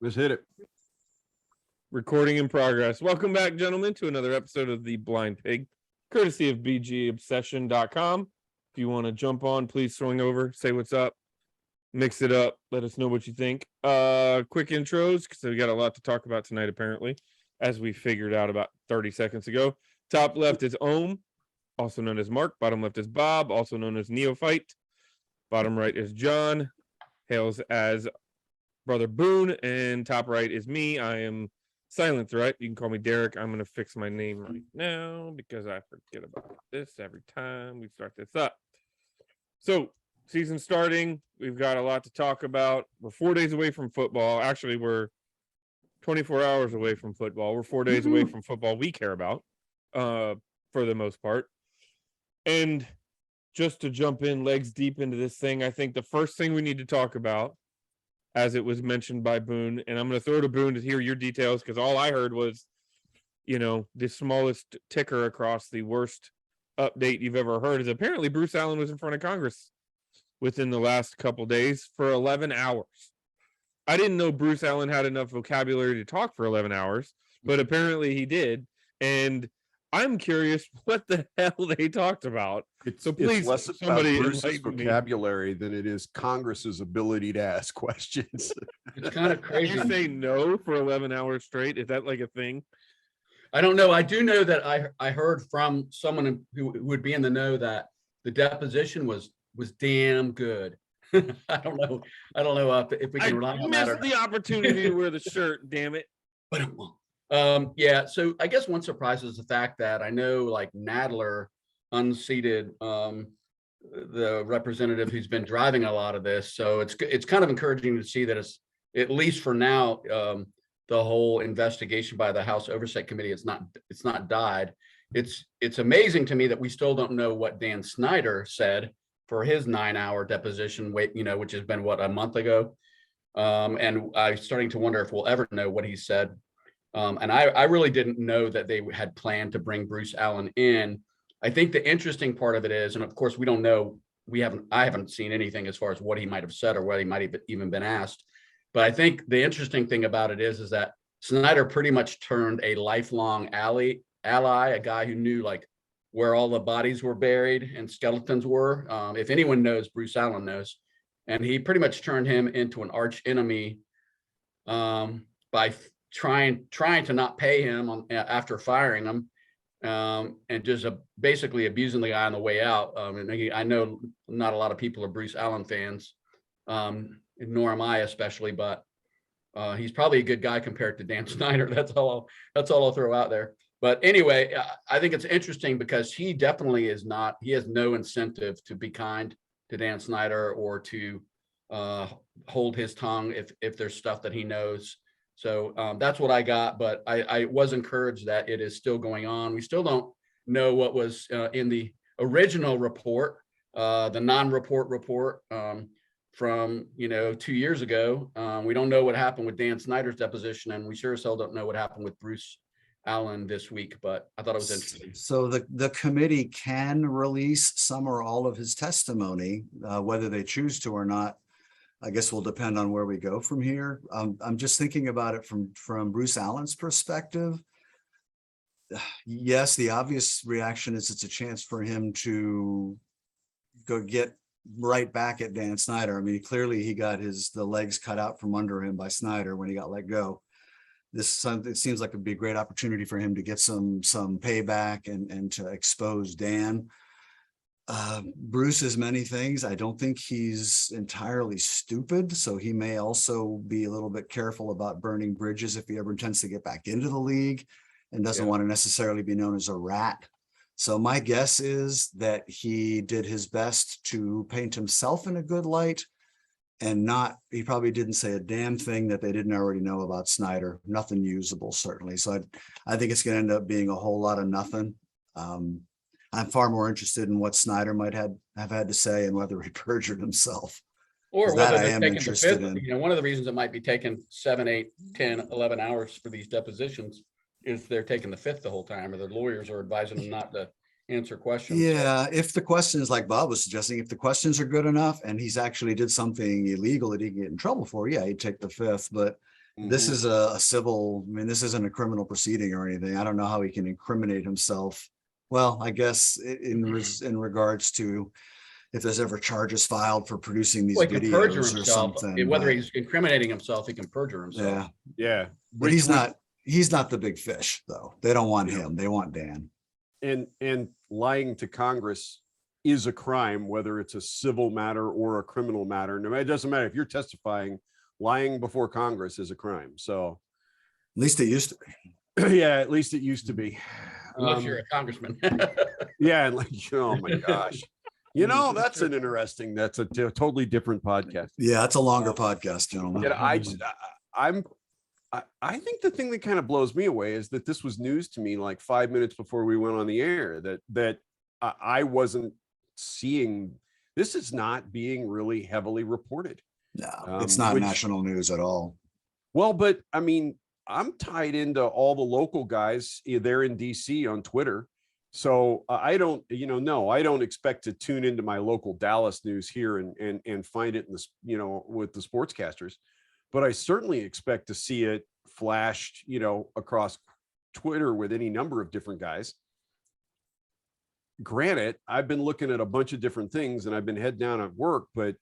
Let's hit it. Recording in progress. Welcome back, gentlemen, to another episode of The Blind Pig, courtesy of BGObsession.com. If you want to jump on, please swing over, say what's up, mix it up, let us know what you think. Quick intros, because we got a lot to talk about tonight, apparently, as we figured out about 30 seconds ago. Top left is Ohm, also known as Mark. Bottom left is Bob, also known as Neophyte. Bottom right is John, hails as Brother Boone, and top right is me. I am Silent Threat. You can call me Derek. I'm going to fix my name right now because I forget about this every time we start this up. So, season starting. We've got a lot to talk about. We're 4 days away from football. Actually, we're 24 hours away from football. We're 4 days away from football we care about, for the most part. And just to jump in legs deep into this thing, I think the first thing we need to talk about, as it was mentioned by Boone, and I'm going to throw to Boone to hear your details, because all I heard was, the smallest ticker across the worst update you've ever heard is apparently Bruce Allen was in front of Congress within the last couple days for 11 hours. I didn't know Bruce Allen had enough vocabulary to talk for 11 hours, but apparently he did. And I'm curious what the hell they talked about. So please, it's less somebody about Bruce's enlighten me. vocabulary than it is Congress's ability to ask questions. It's kind of crazy. You say no for 11 hours straight? Is that like a thing? I don't know. I do know that I heard from someone who would be in the know that the deposition was damn good. I don't know if we can rely on that. I missed the opportunity to wear the shirt. Damn it! Yeah. So I guess one surprise is the fact that I know like Nadler unseated the representative who's been driving a lot of this. So it's kind of encouraging to see that it's, at least for now, the whole investigation by the House Oversight Committee, it's not died. It's amazing to me that we still don't know what Dan Snyder said for his 9-hour deposition, which has been a month ago. And I'm starting to wonder if we'll ever know what he said. And I really didn't know that they had planned to bring Bruce Allen in. I think the interesting part of it is, and of course we don't know, I haven't seen anything as far as what he might have said or what he might have even been asked. But I think the interesting thing about it is that Snyder pretty much turned a lifelong ally, a guy who knew like where all the bodies were buried and skeletons were. If anyone knows, Bruce Allen knows. And he pretty much turned him into an arch enemy by trying to not pay him after firing him, and just basically abusing the guy on the way out. And I know not a lot of people are Bruce Allen fans, nor am I especially, but he's probably a good guy compared to Dan Snyder. That's all I'll throw out there. But anyway, I think it's interesting because he definitely is not. He has no incentive to be kind to Dan Snyder or to hold his tongue if there's stuff that he knows. So that's what I got, but I was encouraged that it is still going on. We still don't know what was in the original report, the non-report report from 2 years ago. We don't know what happened with Dan Snyder's deposition, and we sure as hell don't know what happened with Bruce Allen this week, but I thought it was interesting. So the committee can release some or all of his testimony, whether they choose to or not. I guess will depend on where we go from here. I'm just thinking about it from Bruce Allen's perspective. Yes, the obvious reaction is it's a chance for him to go get right back at Dan Snyder. I mean, clearly he got the legs cut out from under him by Snyder when he got let go. It seems like it'd be a great opportunity for him to get some payback and to expose Dan. Bruce is many things. I don't think he's entirely stupid, so he may also be a little bit careful about burning bridges if he ever intends to get back into the league and doesn't want to necessarily be known as a rat. So my guess is that he did his best to paint himself in a good light and he probably didn't say a damn thing that they didn't already know about Snyder. Nothing usable, certainly. So I think it's going to end up being a whole lot of nothing. I'm far more interested in what Snyder might have had to say and whether he perjured himself. Or whether they're taking the fifth. One of the reasons it might be taking 7, 8, 10, 11 hours for these depositions is they're taking the fifth the whole time, or their lawyers are advising them not to answer questions. Yeah, if the questions, like Bob was suggesting, if the questions are good enough and he's actually did something illegal that he can get in trouble for, yeah, he'd take the fifth. But This Mhm. is a civil, I mean, this isn't a criminal proceeding or anything. I don't know how he can incriminate himself. Well, I guess in regards to if there's ever charges filed for producing these Well, he can perjure videos or himself. something. Whether but he's incriminating himself, he can perjure himself. Yeah, Yeah. but he's not the big fish, though. They don't want him. They want Dan. And lying to Congress is a crime, whether it's a civil matter or a criminal matter. No, it doesn't matter if you're testifying. Lying before Congress is a crime. So, At least it used to be. yeah, at least it used to be. Unless you're a congressman. Yeah, and like, oh my gosh, that's an interesting. That's a totally different podcast. Yeah, it's a longer podcast, gentlemen. Yeah, I think the thing that kind of blows me away is that this was news to me like 5 minutes before we went on the air. That I wasn't seeing. This is not being really heavily reported. No, it's not national news at all. Well, but I mean, I'm tied into all the local guys there in DC on Twitter. So I don't, I don't expect to tune into my local Dallas news here and find it in this, with the sportscasters, but I certainly expect to see it flashed, across Twitter with any number of different guys. Granted, I've been looking at a bunch of different things and I've been head down at work, but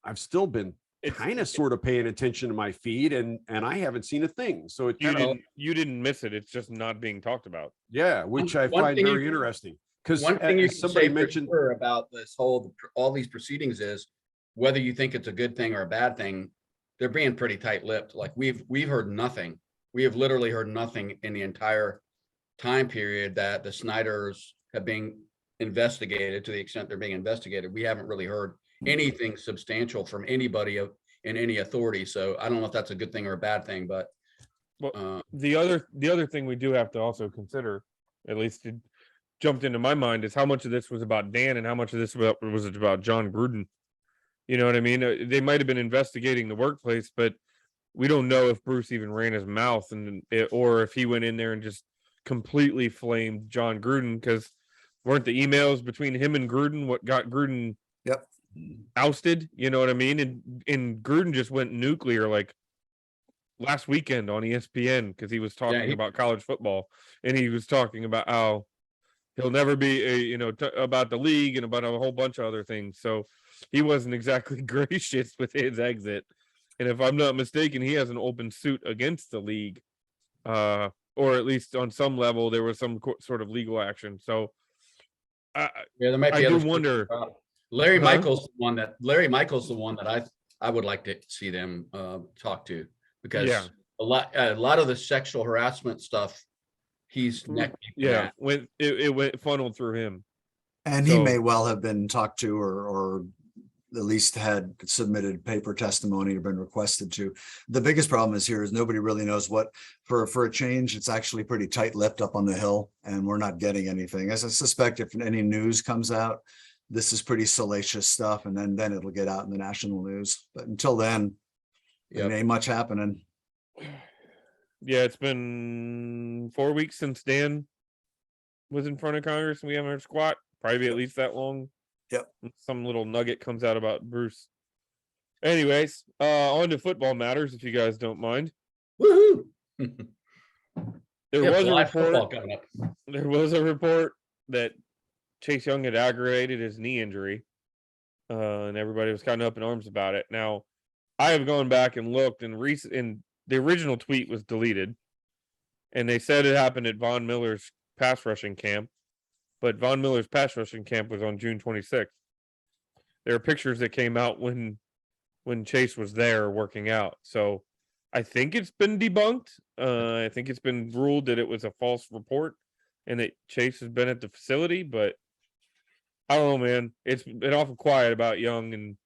I've still been kind of sort of paying attention to my feed and I haven't seen a thing. So it you didn't miss it. It's just not being talked about. Yeah, which I find very interesting. Because one thing you can somebody say mentioned for sure about this all these proceedings is whether you think it's a good thing or a bad thing, they're being pretty tight-lipped. Like we've heard nothing. We have literally heard nothing in the entire time period that the Snyders have been investigated. To the extent they're being investigated, we haven't really heard anything substantial from anybody in any authority. So I don't know if that's a good thing or a bad thing, but the other thing we do have to also consider, at least it jumped into my mind, is how much of this was about Dan and how much of this was about John Gruden. You know what I mean? They might have been investigating the workplace, but we don't know if Bruce even ran his mouth or if he went in there and just completely flamed John Gruden, because weren't the emails between him and Gruden what got Gruden ousted? You know what I mean? And Gruden just went nuclear like last weekend on ESPN because he was talking about college football, and he was talking about how he'll never be about the league and about a whole bunch of other things. So he wasn't exactly gracious with his exit. And if I'm not mistaken, he has an open suit against the league, or at least on some level there was some sort of legal action. So there might be. I do wonder. Larry Michael's the one that I would like to see them talk to, because a lot of the sexual harassment stuff he's neck deep in. When it went funneled through him, and he may well have been talked to or at least had submitted paper testimony or been requested to. The biggest problem is nobody really knows what, for a change, it's actually pretty tight-lipped up on the Hill, and we're not getting anything. As I suspect, if any news comes out, this is pretty salacious stuff, and then it'll get out in the national news. But until then, there ain't much happening. Yeah, it's been 4 weeks since Dan was in front of Congress and we haven't heard squat. Probably at least that long. Yep. Some little nugget comes out about Bruce. Anyways, on to football matters, if you guys don't mind. Woohoo! There was a report that Chase Young had aggravated his knee injury, and everybody was kind of up in arms about it. Now, I have gone back and looked, and the original tweet was deleted, and they said it happened at Von Miller's pass rushing camp, but Von Miller's pass rushing camp was on June 26th. There are pictures that came out when Chase was there working out. So I think it's been debunked. I think it's been ruled that it was a false report and that Chase has been at the facility, but I don't know, man. It's been awful quiet about Young, and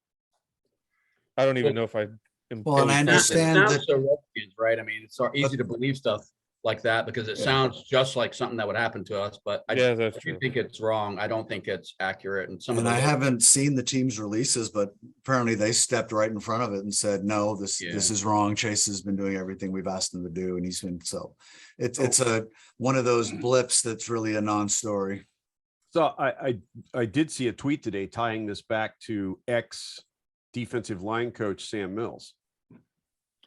I don't even know if I am. Well, and I understand that. So Redskins, right? I mean, it's so easy to believe stuff like that because it sounds just like something that would happen to us. But I do think it's wrong. I don't think it's accurate. And I haven't seen the team's releases, but apparently they stepped right in front of it and said, "No, this is wrong. Chase has been doing everything we've asked him to do, and he's been so." It's one of those blips that's really a non-story. So I did see a tweet today tying this back to ex defensive line coach Sam Mills.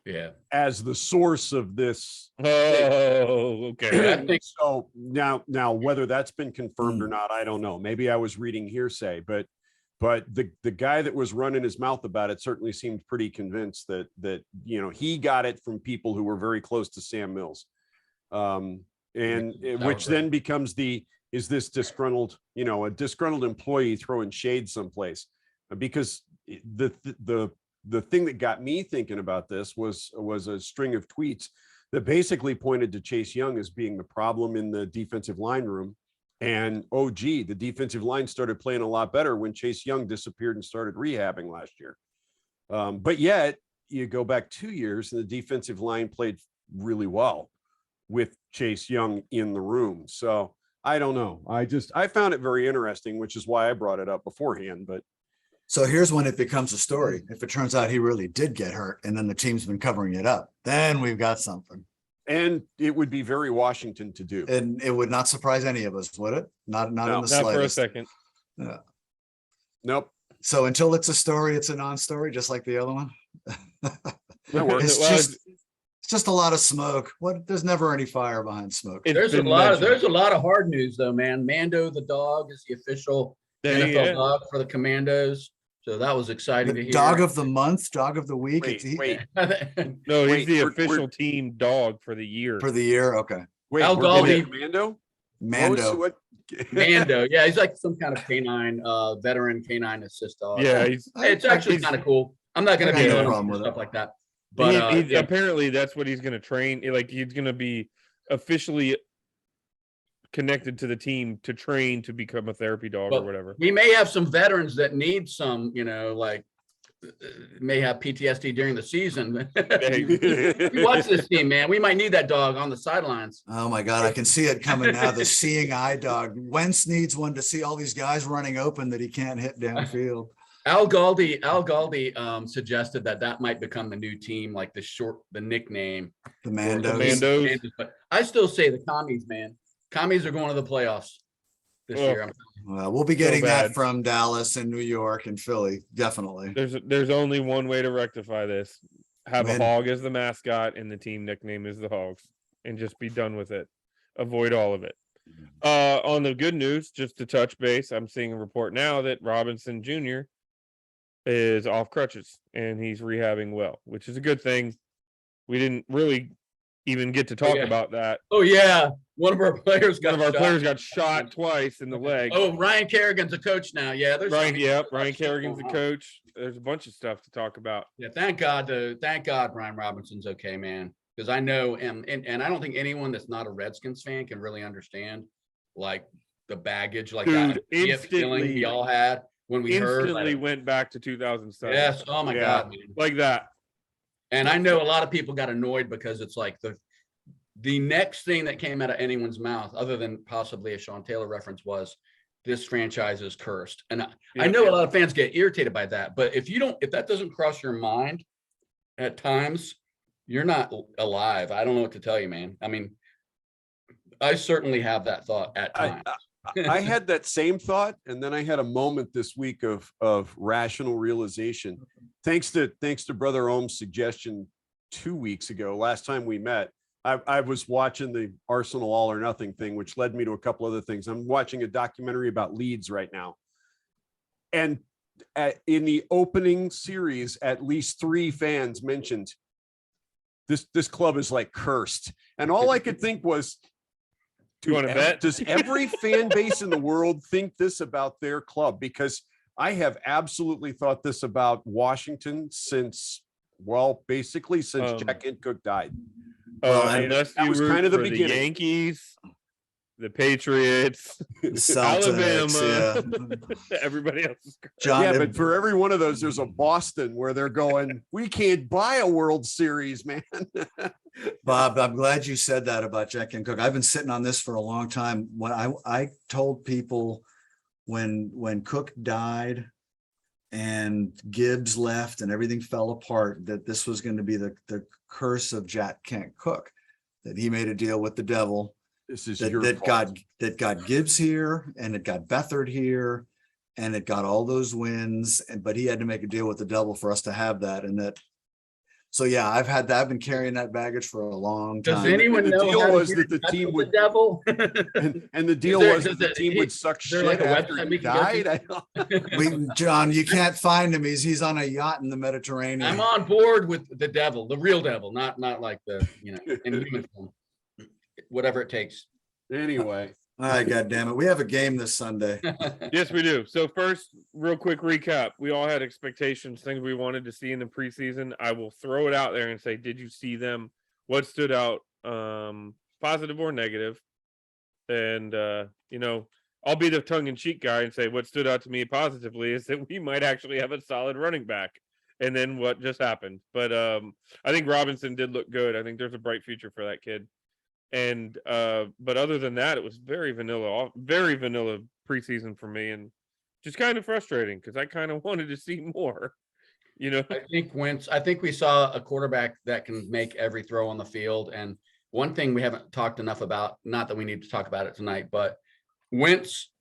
Yeah. as the source of this. Oh, okay. I think- So now whether that's been confirmed or not, I don't know. Maybe I was reading hearsay, but the guy that was running his mouth about it certainly seemed pretty convinced that he got it from people who were very close to Sam Mills. And which then becomes is this disgruntled, a disgruntled employee throwing shade someplace? Because the thing that got me thinking about this was a string of tweets that basically pointed to Chase Young as being the problem in the defensive line room. And oh gee, the defensive line started playing a lot better when Chase Young disappeared and started rehabbing last year. But yet you go back 2 years and the defensive line played really well with Chase Young in the room. So I don't know. I found it very interesting, which is why I brought it up beforehand. But So here's when it becomes a story. If it turns out he really did get hurt and then the team's been covering it up, then we've got something. and it would be very Washington to do. And it would not surprise any of us, would it? Not in the Not for a slightest. second. Yeah. Nope. So until it's a story, it's a non-story, just like the other one. That works. It's just a lot of smoke. There's never any fire behind smoke. There's a lot of hard news though, man. Mando the dog is the official NFL dog for the Commandos. So that was exciting to The hear. dog of the month, dog of the week. Wait. No, he's Wait, the we're- official team dog for the year. For the year. Okay. Wait, Al we're going Galdi- to Commando? Mando. Mando, yeah, he's like some kind of canine, veteran canine assist dog. Yeah, he's It's actually kind of cool. I'm not going to I be got no on problem with stuff it. like that. But he apparently that's what he's going to train. Like he's going to be officially connected to the team to train to become a therapy dog or But whatever. we may have some veterans that need some, may have PTSD during the season. We watch this team, man. We might need that dog on the sidelines. Oh my God, I can see it coming now. The seeing eye dog. Wentz needs one to see all these guys running open that he can't hit downfield. Al Galdi suggested that might become the new team, like the nickname. The for Mandos. Mandos. But I still say the Commies, man. Commies are going to the playoffs this Oh. year. Well, we'll be getting bad. that from Dallas and New York and Philly, definitely. There's only one way to rectify this. Have Win. a hog as the mascot and the team nickname is the Hogs and just be done with it. Avoid all of it. On the good news, just to touch base, I'm seeing a report now that Robinson Jr. is off crutches and he's rehabbing well, which is a good thing. We didn't really even get to talk yeah. about that. Oh yeah, one of our players One got of our shot. players got shot twice in the leg. Oh, Ryan Kerrigan's a coach now. Yeah, there's Ryan stuff Kerrigan's the going on. coach. There's a bunch of stuff to talk about. Yeah, thank God Brian Robinson's okay, man. Because I know and I don't think anyone that's not a Redskins fan can really understand like the baggage like Dude, that feeling we all had when we heard. Instantly Like, went back to 2007. yes, oh my Yeah. God, man. Like that. And I know a lot of people got annoyed because it's like the next thing that came out of anyone's mouth, other than possibly a Sean Taylor reference, was this franchise is cursed. And I know a lot of fans get irritated by that, but if that doesn't cross your mind at times, you're not alive. I don't know what to tell you, man. I mean, I certainly have that thought at times. I had that same thought, and then I had a moment this week of rational realization. Thanks to Brother Ohm's suggestion 2 weeks ago, last time we met, I was watching the Arsenal All or Nothing thing, which led me to a couple other things. I'm watching a documentary about Leeds right now, and in the opening series, at least 3 fans mentioned this club is like cursed, and all I could think was, You want to bet? does every fan base in the world think this about their club? Because I have absolutely thought this about Washington since Jack Cook died. Unless that you was root kind of the for the beginning. Yankees, the Patriots, The Celtics, Alabama, everybody else is cursed. John, Yeah, but for every one of those, there's a Boston where they're going, we can't buy a World Series, man. Bob, I'm glad you said that about Jack and Cook. I've been sitting on this for a long time. When I told people when Cook died and Gibbs left and everything fell apart, that this was going to be the curse of Jack Kent Cook, that he made a deal with the devil, This is that your fault. got Gibbs here and it got Beathard here and it got all those wins, but he had to make a deal with the devil for us to have that. And that, So yeah, I've been carrying that baggage for a long Does time. anyone the know deal how to was get that in the touch team with would- the devil? And the deal there- was does that the it- team would suck is there shit like a after website he we can go to? died. John, you can't find him. He's on a yacht in the Mediterranean. I'm on board with the devil, the real devil, not like the, in human form. Whatever it takes. Anyway, All right, God damn it. We have a game this Sunday. Yes, we do. So first, real quick recap. We all had expectations, things we wanted to see in the preseason. I will throw it out there and say, did you see them? What stood out, positive or negative? And I'll be the tongue-in-cheek guy and say what stood out to me positively is that we might actually have a solid running back. And then what just happened. But I think Robinson did look good. I think there's a bright future for that kid. And but other than that, it was very vanilla preseason for me, and just kind of frustrating because I kind of wanted to see more. I think we saw a quarterback that can make every throw on the field. And one thing we haven't talked enough about, not that we need to talk about it tonight, but Wentz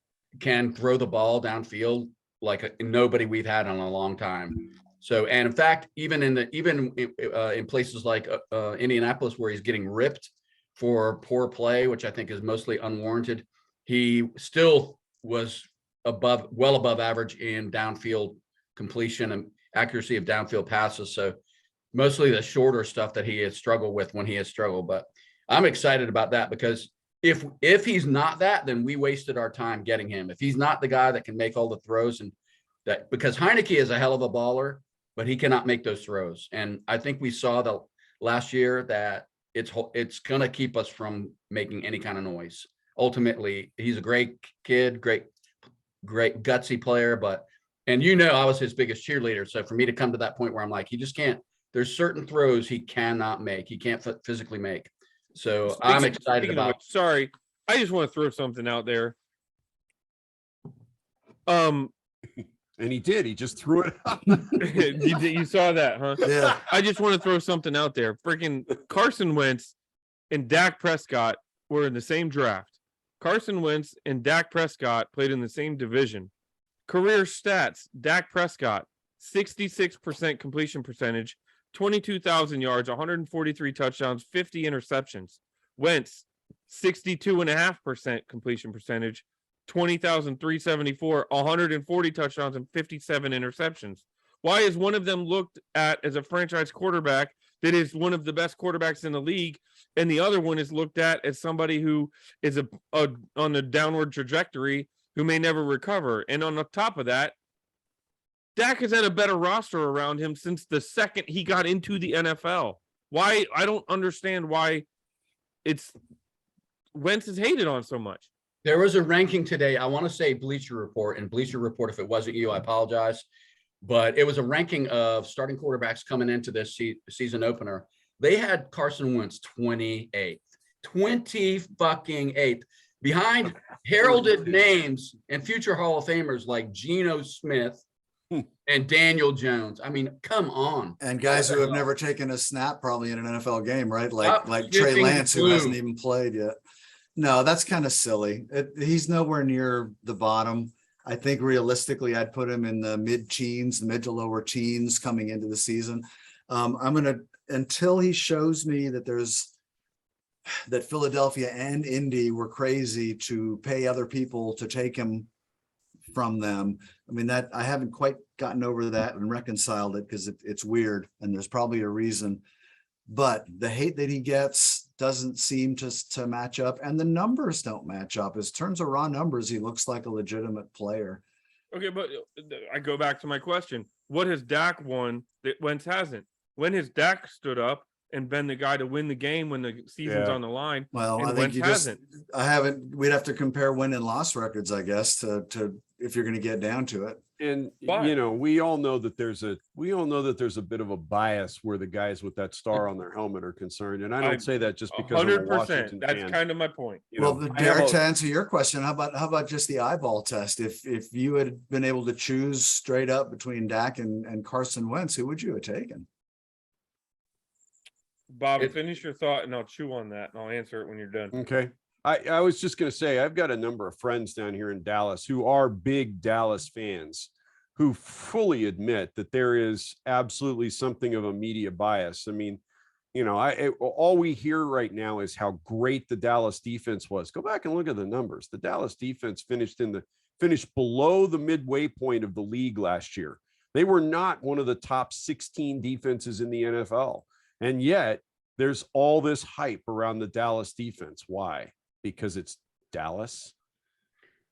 can throw the ball downfield like nobody we've had in a long time. So, and in fact, even in places like Indianapolis, where he's getting ripped for poor play, which I think is mostly unwarranted, he still was well above average in downfield completion and accuracy of downfield passes. So mostly the shorter stuff that he has struggled with when he has struggled. But I'm excited about that because if he's not that, then we wasted our time getting him. If he's not the guy that can make all the throws, and that, because Heineke is a hell of a baller, but he cannot make those throws. And I think we saw the last year that it's going to keep us from making any kind of noise. Ultimately, he's a great kid, great gutsy player, and I was his biggest cheerleader. So for me to come to that point where I'm like, he just can't, there's certain throws he cannot make. He can't physically make. So I'm excited about. Sorry, I just want to throw something out there. and he did. He just threw it out. You saw that, huh? Yeah. I just want to throw something out there. Freaking Carson Wentz and Dak Prescott were in the same draft. Carson Wentz and Dak Prescott played in the same division. Career stats: Dak Prescott, 66% completion percentage, 22,000 yards, 143 touchdowns, 50 interceptions. Wentz, 62.5% completion percentage, 20,374, 140 touchdowns, and 57 interceptions. Why is one of them looked at as a franchise quarterback that is one of the best quarterbacks in the league, and the other one is looked at as somebody who is on a downward trajectory who may never recover? And on the top of that, Dak has had a better roster around him since the second he got into the NFL. Why? I don't understand why Wentz is hated on so much. There was a ranking today. I want to say Bleacher Report, and Bleacher Report, if it wasn't you, I apologize. But it was a ranking of starting quarterbacks coming into this season opener. They had Carson Wentz 28th, 28th, behind heralded names and future Hall of Famers like Geno Smith and Daniel Jones. I mean, come on. And guys who have never taken a snap probably in an NFL game, right? Like Trey Shipping Lance, who blue. hasn't even played yet. No, that's kind of silly. He's nowhere near the bottom. I think realistically, I'd put him in the mid to lower teens coming into the season. Until he shows me that that Philadelphia and Indy were crazy to pay other people to take him from them. I mean, that I haven't quite gotten over that and reconciled it because it's weird and there's probably a reason. But the hate that he gets doesn't seem to match up, and the numbers don't match up. In terms of raw numbers, he looks like a legitimate player. Okay, but I go back to my question. What has Dak won that Wentz hasn't? When has Dak stood up and been the guy to win the game when the season's on the line? Well, and I think Wentz we'd have to compare win and loss records, I guess, to if you're going to get down to it. And Why? we all know that there's a bit of a bias where the guys with that star on their helmet are concerned. And I don't say that just because I'm a 100%. Washington That's fan. kind of my point. Derek, to answer your question, how about just the eyeball test? If you had been able to choose straight up between Dak and Carson Wentz, who would you have taken? Bob, finish your thought and I'll chew on that and I'll answer it when you're done. Okay. I was just going to say, I've got a number of friends down here in Dallas who are big Dallas fans. who fully admit that there is absolutely something of a media bias. I mean, all we hear right now is how great the Dallas defense was. Go back and look at the numbers. The Dallas defense finished below the midway point of the league last year. They were not one of the top 16 defenses in the NFL. And yet there's all this hype around the Dallas defense. Why? Because it's Dallas.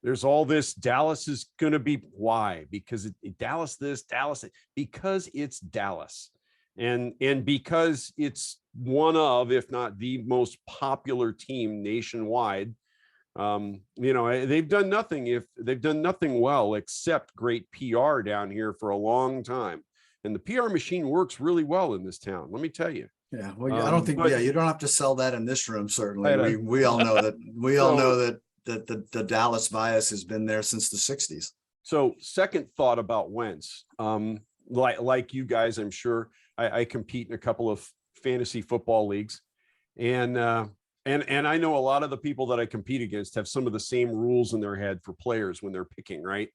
There's all this Dallas is going to be why? Because Dallas this, Dallas, because it's Dallas. And because it's one of, if not the most popular team nationwide. They've done nothing well except great PR down here for a long time. And the PR machine works really well in this town. Let me tell you. Yeah. Well, I don't think, you don't have to sell that in this room. Certainly. We all know that. That the Dallas bias has been there since the 60s. So second thought about Wentz, like you guys, I'm sure I compete in a couple of fantasy football leagues, and I know a lot of the people that I compete against have some of the same rules in their head for players when they're picking, right?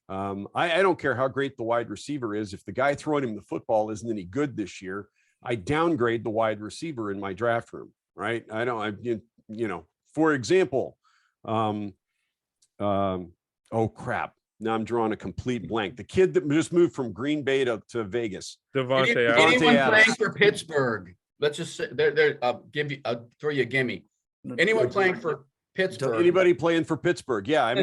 I don't care how great the wide receiver is. If the guy throwing him the football isn't any good this year, I downgrade the wide receiver in my draft room, right? For example, oh crap. Now I'm drawing a complete blank. The kid that just moved from Green Bay to Vegas. Devontae Anyone Adams. playing for Pittsburgh? Let's just say I'll throw you a gimme. Anyone playing for Pittsburgh? Anybody playing for Pittsburgh? Yeah, I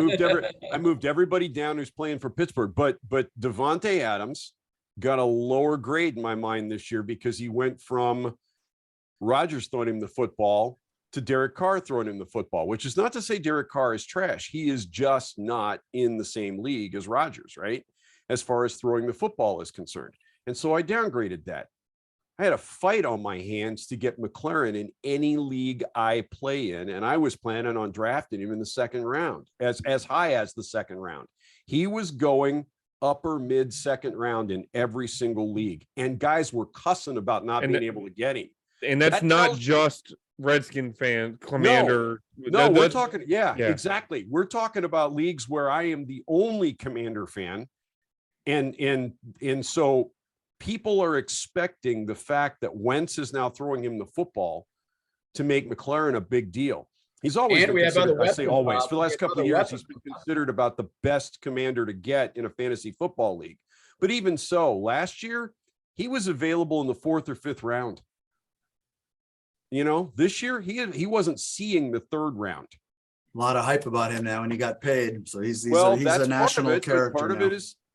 moved everybody down who's playing for Pittsburgh. But Devontae Adams got a lower grade in my mind this year because he went from Rodgers throwing him the football to Derek Carr throwing him the football, which is not to say Derek Carr is trash. He is just not in the same league as Rodgers, right? As far as throwing the football is concerned. And so I downgraded that. I had a fight on my hands to get McLaurin in any league I play in. And I was planning on drafting him in the second round, as high as the second round. He was going upper mid second round in every single league. And guys were cussing about not being able to get him. And that's not just Redskin fan, Commander. No, we're talking. Yeah, exactly. We're talking about leagues where I am the only Commander fan. And so people are expecting the fact that Wentz is now throwing him the football to make McLaurin a big deal. He's always been considered, I say always, for the last couple of years, he's been considered about the best commander to get in a fantasy football league. But even so, last year, he was available in the 4th or 5th round. This year, he wasn't seeing the 3rd round. A lot of hype about him now, and he got paid. So he's a national character.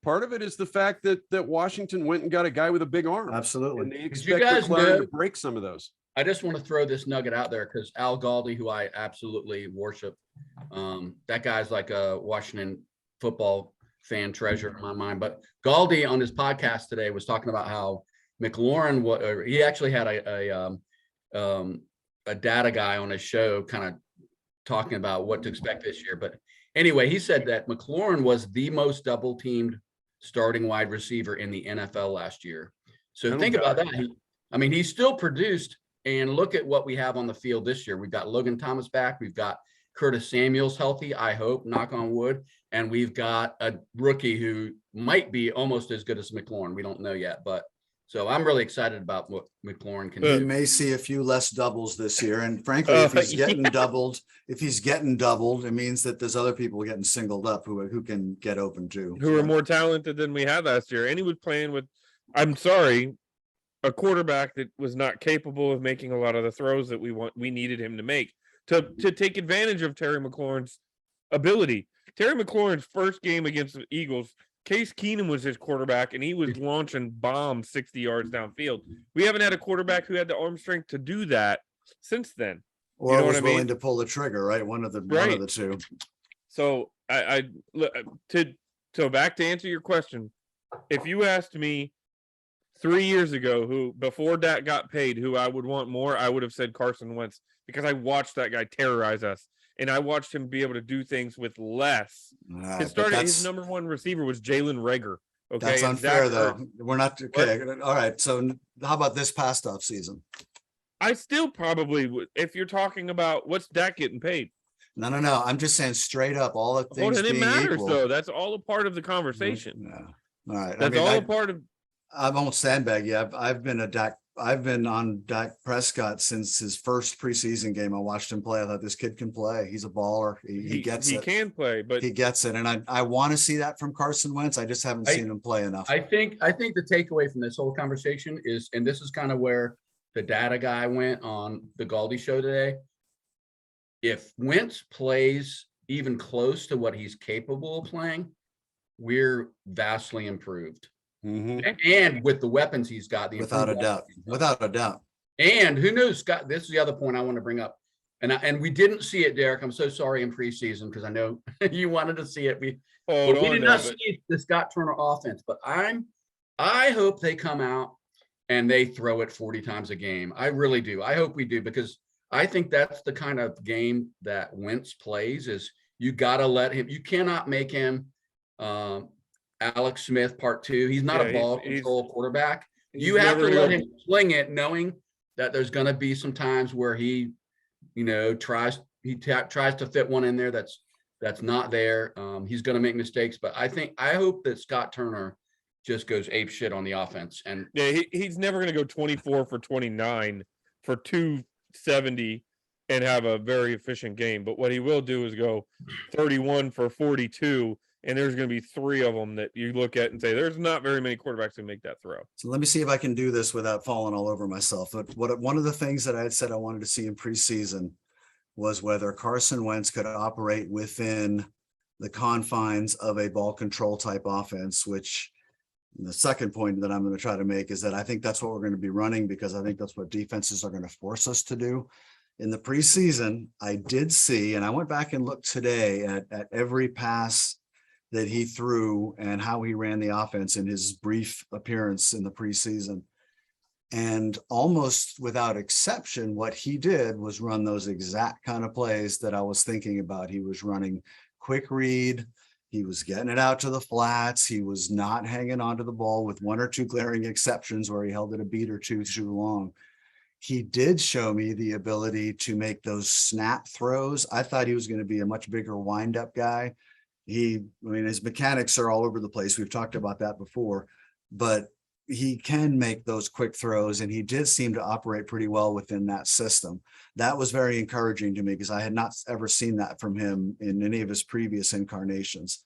Part of it is the fact that Washington went and got a guy with a big arm. Absolutely. And they expect McLaurin to break some of those. I just want to throw this nugget out there because Al Galdi, who I absolutely worship, that guy's like a Washington football fan treasure in my mind. But Galdi on his podcast today was talking about how McLaurin, he actually had a data guy on his show kind of talking about what to expect this year. But anyway, he said that McLaurin was the most double teamed starting wide receiver in the NFL last year. So think about that. He still produced, and look at what we have on the field this year. We've got Logan Thomas back. We've got Curtis Samuel's healthy, I hope, knock on wood. And we've got a rookie who might be almost as good as McLaurin. We don't know yet, but so I'm really excited about what McLaurin can do. We may see a few less doubles this year. And frankly, if he's getting doubled, it means that there's other people getting singled up who can get open too. Who are more talented than we had last year. And he was playing with, a quarterback that was not capable of making a lot of the throws that we needed him to make to take advantage of Terry McLaurin's ability. Terry McLaurin's first game against the Eagles, Case Keenum was his quarterback, and he was launching bombs 60 yards downfield. We haven't had a quarterback who had the arm strength to do that since then. Or was willing to pull the trigger, right? One of the two. So so back to answer your question, if you asked me 3 years ago, who before Dak got paid, who I would want more, I would have said Carson Wentz, because I watched that guy terrorize us, and I watched him be able to do things with less. His number one receiver was Jalen Reagor. Okay, that's unfair, though. We're not okay. All right. So how about this past off season? I still probably would, if you're talking about what's Dak getting paid. No. I'm just saying straight up, all the things. Well, and it matters equal. Though. That's all a part of the conversation. Yeah. All right. That's all a part of. I won't sandbag you. I've been on Dak Prescott since his first preseason game. I watched him play. I thought this kid can play. He's a baller. He gets it. He can play, but He gets it. And I want to see that from Carson Wentz. I just haven't seen him play enough. I think the takeaway from this whole conversation is, and this is kind of where the data guy went on the Galdi show today. If Wentz plays even close to what he's capable of playing, we're vastly improved. And with the weapons he's got, Without a doubt. And who knows, Scott, this is the other point I want to bring up. And we didn't see it, Derek. I'm so sorry in preseason because I know you wanted to see it. We did not see the Scott Turner offense, but I hope they come out and they throw it 40 times a game. I really do. I hope we do, because I think that's the kind of game that Wentz plays. Is you got to let him. You cannot make him Alex Smith part 2. He's not a ball control quarterback. You have to let him sling it, knowing that there's going to be some times where he, tries to fit one in there that's not there. He's going to make mistakes, but I hope that Scott Turner just goes ape shit on the offense. And he's never going to go 24 for 29 for 270 and have a very efficient game. But what he will do is go 31 for 42. And there's going to be 3 of them that you look at and say, there's not very many quarterbacks who make that throw. So let me see if I can do this without falling all over myself. But one of the things that I had said I wanted to see in preseason was whether Carson Wentz could operate within the confines of a ball control type offense, which the second point that I'm going to try to make is that I think that's what we're going to be running, because I think that's what defenses are going to force us to do. In the preseason, I did see, and I went back and looked today at every pass that he threw and how he ran the offense in his brief appearance in the preseason. And almost without exception, what he did was run those exact kind of plays that I was thinking about. He was running quick read. He was getting it out to the flats. He was not hanging onto the ball, with 1 or 2 glaring exceptions where he held it a beat or 2 too long. He did show me the ability to make those snap throws. I thought he was going to be a much bigger wind-up guy. His mechanics are all over the place. We've talked about that before, but he can make those quick throws, and he did seem to operate pretty well within that system. That was very encouraging to me, because I had not ever seen that from him in any of his previous incarnations.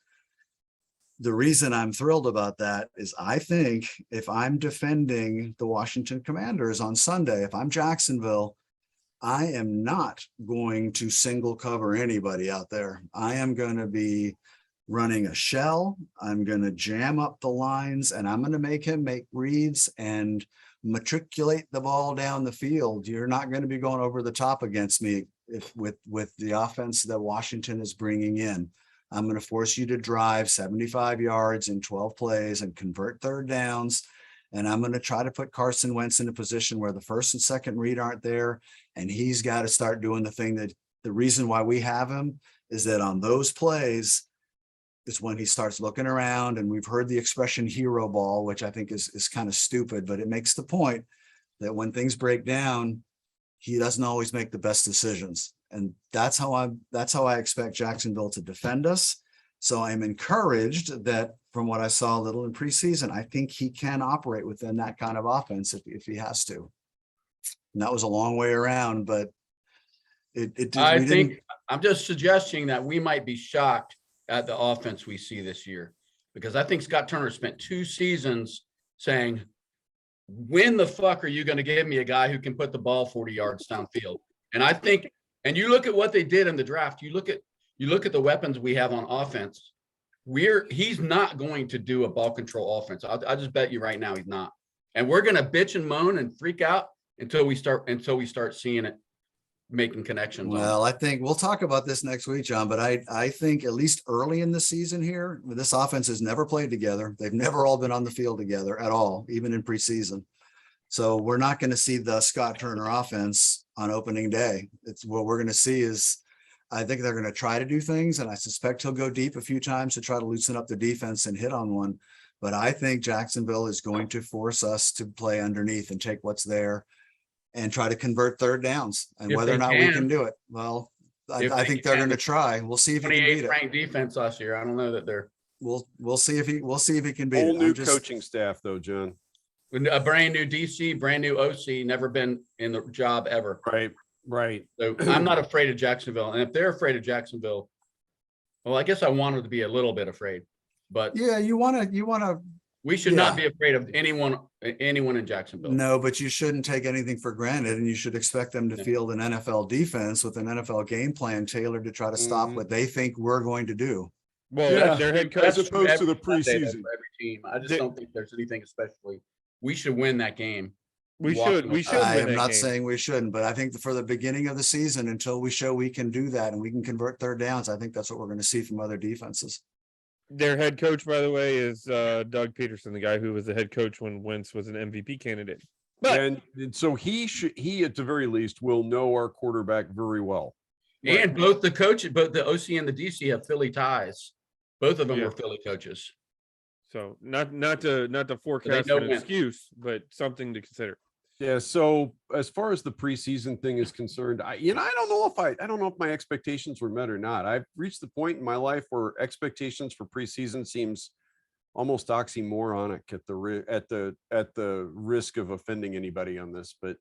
The reason I'm thrilled about that is I think if I'm defending the Washington Commanders on Sunday, if I'm Jacksonville, I am not going to single cover anybody out there. I am going to be running a shell. I'm going to jam up the lines, and I'm going to make him make reads and matriculate the ball down the field. You're not going to be going over the top against me with the offense that Washington is bringing in. I'm going to force you to drive 75 yards in 12 plays and convert third downs. And I'm going to try to put Carson Wentz in a position where the first and second read aren't there. And he's got to start doing the thing that the reason why we have him is that on those plays is when he starts looking around. And we've heard the expression hero ball, which I think is kind of stupid, but it makes the point that when things break down, he doesn't always make the best decisions. And that's how I expect Jacksonville to defend us. So I'm encouraged that from what I saw a little in preseason, I think he can operate within that kind of offense if he has to. And that was a long way around, but I'm just suggesting that we might be shocked at the offense we see this year, because I think Scott Turner spent 2 seasons saying, when the fuck are you going to give me a guy who can put the ball 40 yards downfield? And I think, and you look at what they did in the draft, you look at the weapons we have on offense. He's not going to do a ball control offense. I'll just bet you right now he's not. And we're going to bitch and moan and freak out until we start seeing it making connections. Well, I think we'll talk about this next week, John, but I think at least early in the season here, this offense has never played together. They've never all been on the field together at all, even in preseason. So we're not going to see the Scott Turner offense on opening day. It's what we're going to see is, I think they're going to try to do things, and I suspect he'll go deep a few times to try to loosen up the defense and hit on one. But I think Jacksonville is going to force us to play underneath and take what's there and try to convert third downs. And whether or not we can do it, well, I think they're going to try. We'll see if we can beat it. 28th ranked defense last year. I don't know that they're. we'll see if he can beat Whole it. new coaching staff though, John. A brand new DC, brand new OC, never been in the job ever. Right. So I'm not afraid of Jacksonville. And if they're afraid of Jacksonville, well, I guess I want them to be a little bit afraid. But Yeah, you want to. we should not be afraid of anyone in Jacksonville. No, but you shouldn't take anything for granted, and you should expect them to field an NFL defense with an NFL game plan tailored to try to stop what they think we're going to do. Well, their head coach, as opposed to the Sunday, that's preseason. for every team. I just don't think there's anything especially. We should win that game. we should. I win am that not game. saying we shouldn't, but I think for the beginning of the season, until we show we can do that and we can convert third downs, I think that's what we're going to see from other defenses. Their head coach, by the way, is Doug Peterson, the guy who was the head coach when Wentz was an MVP candidate. But And so he at the very least will know our quarterback very well. And both the coach, both the OC and the DC have Philly ties. Both of them Yeah. were Philly coaches. so not to forecast know an when. excuse, but something to consider. Yeah. So as far as the preseason thing is concerned, I don't know if my expectations were met or not. I've reached the point in my life where expectations for preseason seems almost oxymoronic at the risk of offending anybody on this, but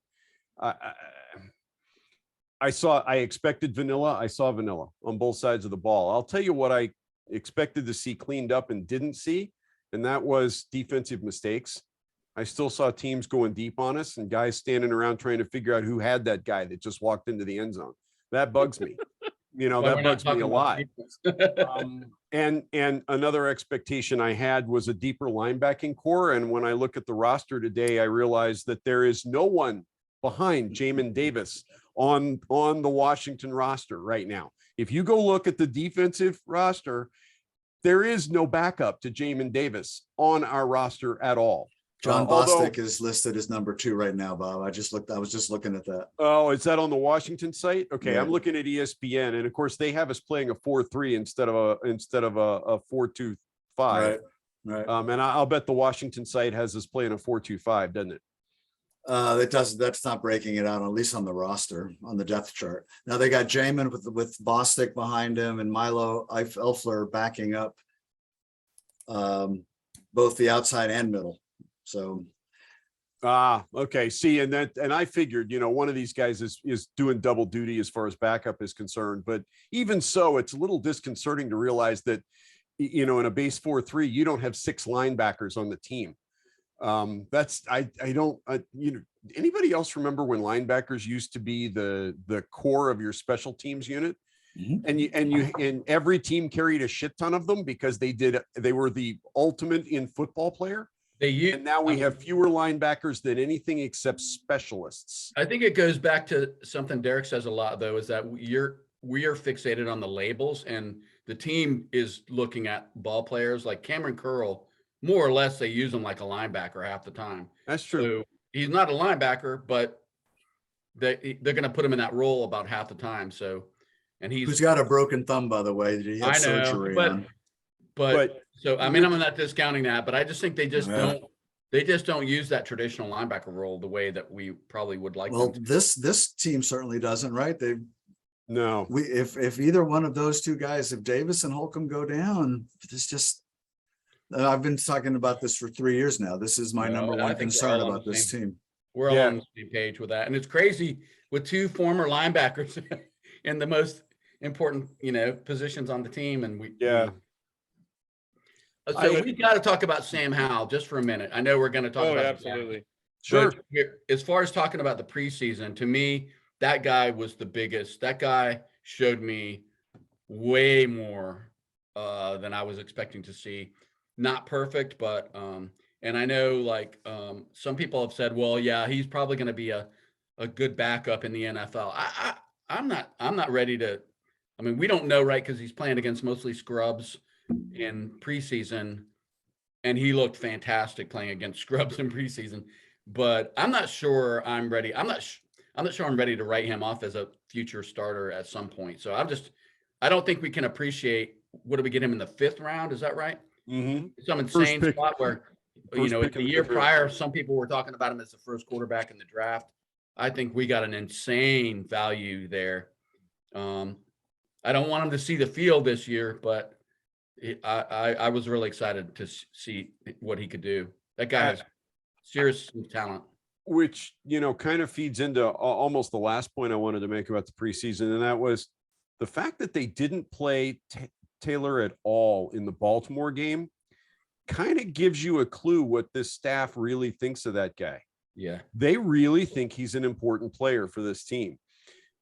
I expected vanilla. I saw vanilla on both sides of the ball. I'll tell you what I expected to see cleaned up and didn't see, and that was defensive mistakes. I still saw teams going deep on us and guys standing around trying to figure out who had that guy that just walked into the end zone. That bugs me. That bugs me a lot. And another expectation I had was a deeper linebacking core. And when I look at the roster today, I realize that there is no one behind Jamin Davis on the Washington roster right now. If you go look at the defensive roster, there is no backup to Jamin Davis on our roster at all. John Although- Bostic is listed as number 2 right now, Bob. I was just looking at that. Oh, is that on the Washington site? Okay, Yeah. I'm looking at ESPN, and of course they have us playing a 4-3 instead of a 4-2-5. Right. And I'll bet the Washington site has us playing a 4-2-5, doesn't it? That's not breaking it out, at least on the roster, on the depth chart. Now they got Jamin with Bostic behind him and Milo Elfler backing up both the outside and middle. So Okay. See, and I figured, one of these guys is doing double duty as far as backup is concerned. But even so, it's a little disconcerting to realize that, in a base 4-3, you don't have 6 linebackers on the team. Anybody else remember when linebackers used to be the core of your special teams unit? Mhm. And every team carried a shit ton of them because they were the ultimate in football player. And now we have fewer linebackers than anything except specialists. I think it goes back to something Derek says a lot, though, is that we are fixated on the labels, and the team is looking at ball players like Cameron Curl. More or less, they use him like a linebacker half the time. That's true. So he's not a linebacker, but they're going to put him in that role about half the time. So, and Who's got a broken thumb, by the way, that he had surgery on. But so I'm not discounting that, but I just think they just don't use that traditional linebacker role the way that we probably would like. Well, them to. this team certainly doesn't, right? No. If either one of those two guys, if Davis and Holcomb go down, this just. I've been talking about this for 3 years now. This is my number one concern about this team. We're all on the same page with that, and it's crazy with 2 former linebackers in the most important, positions on the team, and So we got to talk about Sam Howell just for a minute. I know we're going to talk about absolutely. Sure. As far as talking about the preseason, to me, that guy was the biggest. That guy showed me way more than I was expecting to see. Not perfect, but and I know some people have said, well, yeah, he's probably going to be a good backup in the NFL. I'm not ready to. I mean, we don't know, right? Because he's playing against mostly scrubs in preseason, and he looked fantastic playing against scrubs in preseason. But I'm not sure I'm ready. I'm not sure I'm ready to write him off as a future starter at some point. So I don't think we can appreciate. What do we get him in the 5th round? Is that right? Mm-hmm. Some insane spot where the year prior, some people were talking about him as the first quarterback in the draft. I think we got an insane value there. I don't want him to see the field this year, but I was really excited to see what he could do. That guy has serious talent. Which, kind of feeds into almost the last point I wanted to make about the preseason. And that was the fact that they didn't play Taylor at all in the Baltimore game kind of gives you a clue what this staff really thinks of that guy. Yeah. They really think he's an important player for this team.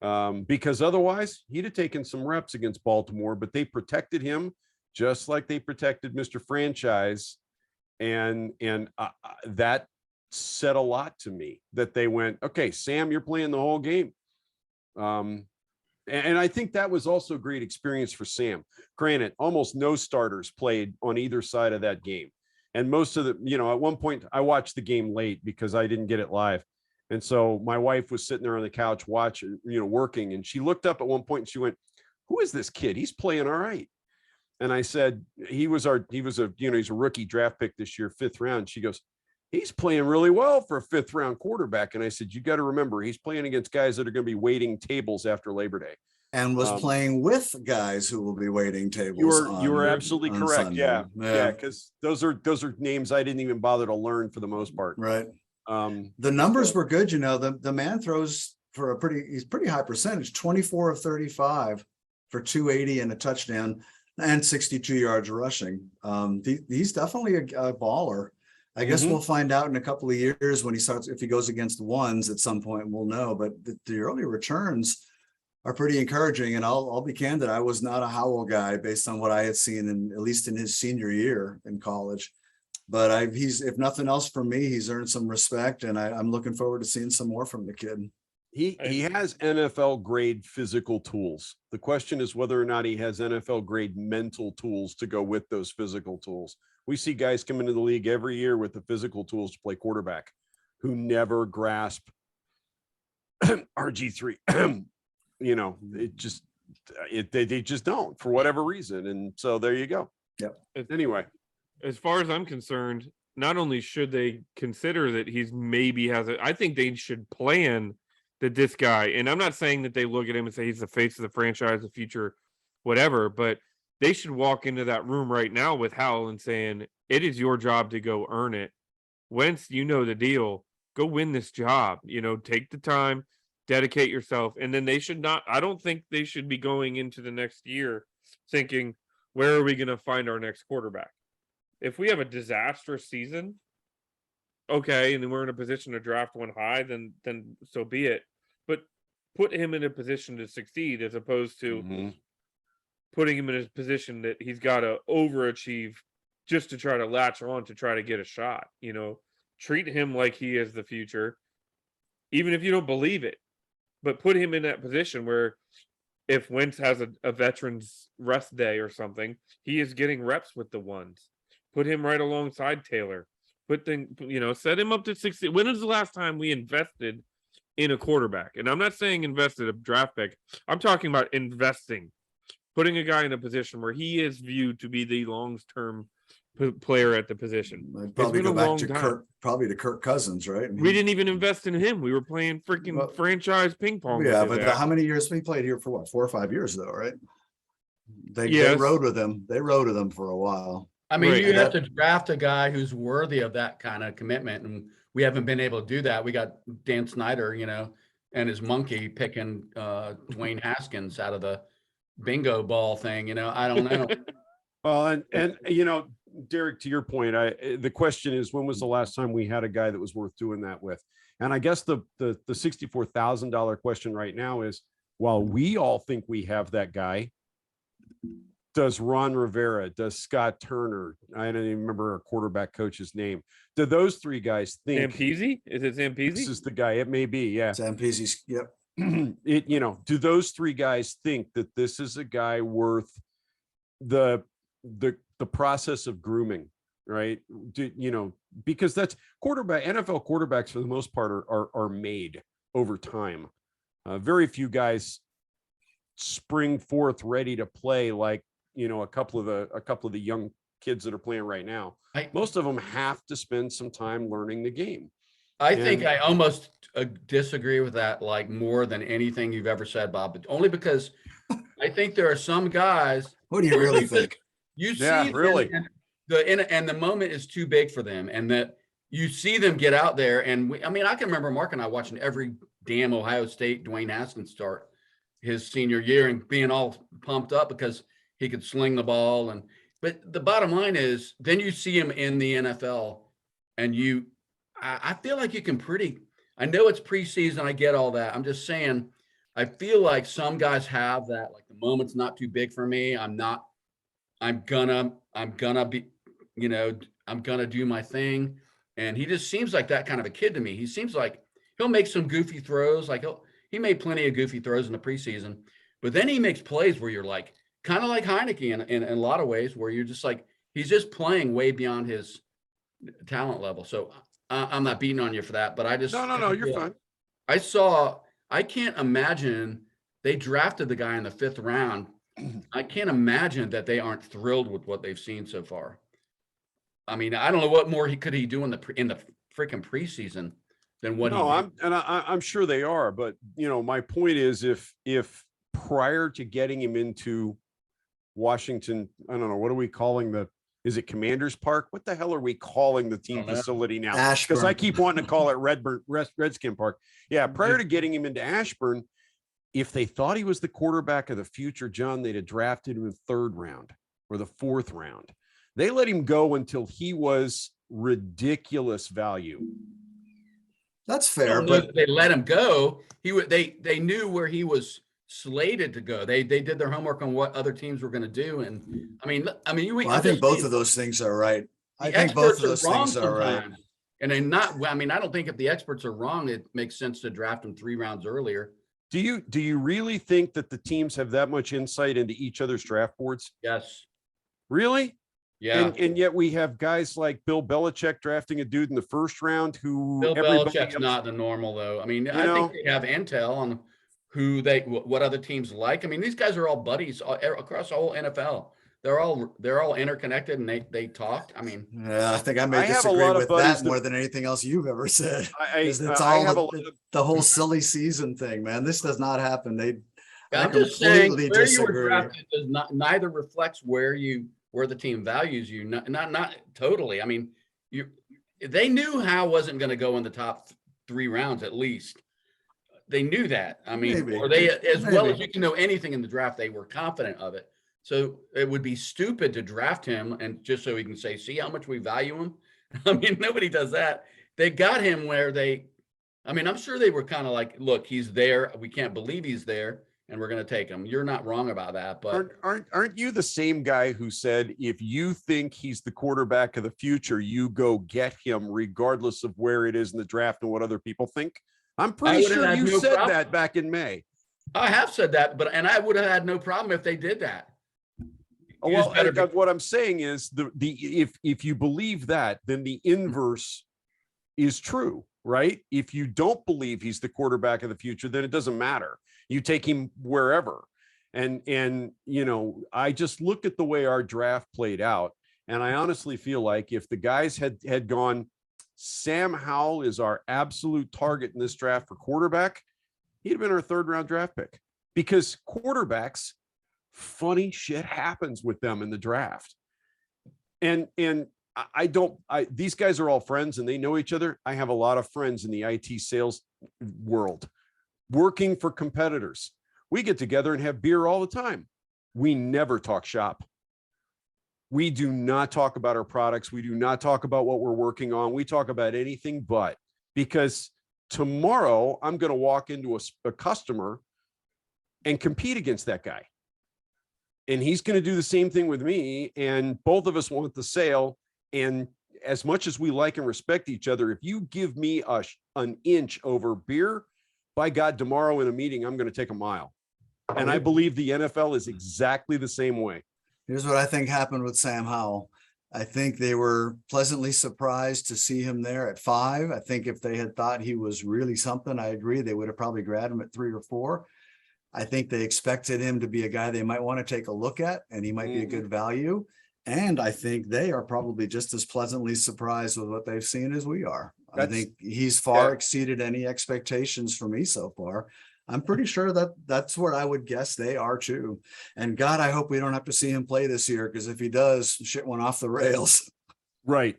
Because otherwise he'd have taken some reps against Baltimore, but they protected him just like they protected Mr. Franchise. And that said a lot to me, that they went, okay, Sam, you're playing the whole game. And I think that was also a great experience for Sam. Granted, almost no starters played on either side of that game. And most of the, at one point I watched the game late because I didn't get it live. And so my wife was sitting there on the couch watching, working, and she looked up at one point and she went, "Who is this kid? He's playing all right." And I said, he's a rookie draft pick this year, 5th round. She goes, "He's playing really well for a 5th round quarterback." And I said, "You got to remember, he's playing against guys that are going to be waiting tables after Labor Day." And was playing with guys who will be waiting tables. You were absolutely correct. Sunday. Yeah. Because those are names I didn't even bother to learn for the most part. Right. The numbers were good. The man throws for he's pretty high percentage, 24 of 35 for 280 and a touchdown and 62 yards rushing. He's definitely a baller. I guess we'll find out in a couple of years when if he goes against the ones at some point, we'll know. But the early returns are pretty encouraging. And I'll be candid, I was not a Howell guy based on what I had seen at least in his senior year in college. But he's, if nothing else from me, he's earned some respect, and I'm looking forward to seeing some more from the kid. He has NFL grade physical tools. The question is whether or not he has NFL grade mental tools to go with those physical tools. We see guys come into the league every year with the physical tools to play quarterback who never grasp RG3. They just don't, for whatever reason. And so there you go. Yep. Anyway, as far as I'm concerned, not only should they consider that I think they should plan that this guy, and I'm not saying that they look at him and say he's the face of the franchise, the future, whatever, but they should walk into that room right now with Howell and saying, it is your job to go earn it. Wentz, the deal, go win this job, take the time, dedicate yourself. And then I don't think they should be going into the next year thinking, where are we going to find our next quarterback? If we have a disastrous season, okay, and then we're in a position to draft one high, then so be it. But put him in a position to succeed as opposed to putting him in a position that he's got to overachieve just to try to latch on to try to get a shot. Treat him like he is the future, even if you don't believe it. But put him in that position where if Wentz has a veteran's rest day or something, he is getting reps with the ones. Put him right alongside Taylor. Set him up to 60. When is the last time we invested in a quarterback? And I'm not saying invested a draft pick. I'm talking about investing, putting a guy in a position where he is viewed to be the long-term player at the position. I'd probably go back to Kirk Cousins, right? We didn't even invest in him. We were playing freaking franchise ping pong. Yeah, but how many years we played here for? What, 4 or 5 years though, right? They rode with him. They rode with him for a while. I mean, you have to draft a guy who's worthy of that kind of commitment, and we haven't been able to do that. We got Dan Snyder, and his monkey picking Dwayne Haskins out of the bingo ball thing. I don't know. Well, and Derek, to your point, the question is, when was the last time we had a guy that was worth doing that with? And I guess the $64,000 question right now is, while we all think we have that guy, does Ron Rivera, does Scott Turner, I don't even remember our quarterback coach's name, do those 3 guys think Zampese? Is it Zampese? This is the guy? It may be, yeah. Zampese's, yep. Do those 3 guys think that this is a guy worth the process of grooming, right? Because that's NFL quarterbacks for the most part are made over time. Very few guys spring forth ready to play like a couple of the young kids that are playing right now. Most of them have to spend some time learning the game. I think I almost disagree with that, like, more than anything you've ever said, Bob, but only because I think there are some guys. What do you really think? You Yeah, see really. and the moment is too big for them, and that you see them get out there. And I mean, I can remember Mark and I watching every damn Ohio State Dwayne Haskins start his senior year and being all pumped up because he could sling the ball. But the bottom line is, then you see him in the NFL, and I feel like you can I know it's preseason, I get all that. I'm just saying, I feel like some guys have that, like the moment's not too big for me. I'm gonna be, I'm gonna do my thing. And he just seems like that kind of a kid to me. He seems like he'll make some goofy throws. Like he made plenty of goofy throws in the preseason, but then he makes plays where you're like, kind of like Heineke in a lot of ways, where you're just like, he's just playing way beyond his talent level. So I'm not beating on you for that, but I just, No, you're fine. I can't imagine they drafted the guy in the 5th round. I can't imagine that they aren't thrilled with what they've seen so far. I mean, I don't know what more could he do in the freaking preseason than what No, he did. I'm sure they are, but my point is, if prior to getting him into Washington, I don't know, what are we calling is it Commanders Park? What the hell are we calling the team facility now? Because I Ashburn. keep wanting to call it Redskin Park. Yeah, prior to getting him into Ashburn, if they thought he was the quarterback of the future, John, they'd have drafted him in the 3rd round or the 4th round. They let him go until he was ridiculous value. That's fair, but they let him go. They knew where he was slated to go. They did their homework on what other teams were going to do. And I mean, I think both of those things are right. I think both of those things are right. And then I don't think if the experts are wrong, it makes sense to draft them 3 rounds earlier. Do you really think that the teams have that much insight into each other's draft boards? Yes. Really? Yeah. And yet we have guys like Bill Belichick drafting a dude in the 1st round who Bill Belichick's not the normal, though. I mean, I think they have intel on what other teams like. I mean, these guys are all buddies across the whole NFL. They're all interconnected, and they talk. I mean, yeah, I think I may disagree with that more than anything else you've ever said. It's the whole silly season thing, man. This does not happen. I'm just saying, where you were drafted does neither reflects where the team values you. Not totally. I mean, they knew Howe wasn't going to go in the top 3 rounds at least. They knew that. I mean, Maybe. or they, as well as you can know anything in the draft, they were confident of it. So it would be stupid to draft him and just so he can say, see how much we value him. I mean, nobody does that. They got him where I'm sure they were kind of like, look, he's there. We can't believe he's there, and we're going to take him. You're not wrong about that, but aren't you the same guy who said, if you think he's the quarterback of the future, you go get him regardless of where it is in the draft and what other people think? I'm pretty sure you said that back in May. I have said that, and I would have had no problem if they did that. Well, what I'm saying is if you believe that, then the inverse is true, right? If you don't believe he's the quarterback of the future, then it doesn't matter. You take him wherever. And I just look at the way our draft played out, and I honestly feel like if the guys had gone, Sam Howell is our absolute target in this draft for quarterback, he'd have been our 3rd round draft pick, because quarterbacks, funny shit happens with them in the draft. And these guys are all friends and they know each other. I have a lot of friends in the IT sales world working for competitors. We get together and have beer all the time. We never talk shop. We do not talk about our products. We do not talk about what we're working on. We talk about anything but, because tomorrow I'm going to walk into a customer and compete against that guy. And he's going to do the same thing with me. And both of us want the sale. And as much as we like and respect each other, if you give me an inch over beer, by God, tomorrow in a meeting, I'm going to take a mile. And I believe the NFL is exactly the same way. Here's what I think happened with Sam Howell. I think they were pleasantly surprised to see him there at 5. I think if they had thought he was really something, I agree, they would have probably grabbed him at 3 or 4. I think they expected him to be a guy they might want to take a look at, and he might be a good value. And I think they are probably just as pleasantly surprised with what they've seen as we are. I think he's far exceeded any expectations for me so far. I'm pretty sure that that's what I would guess they are too. And God, I hope we don't have to see him play this year, because if he does, shit went off the rails. Right.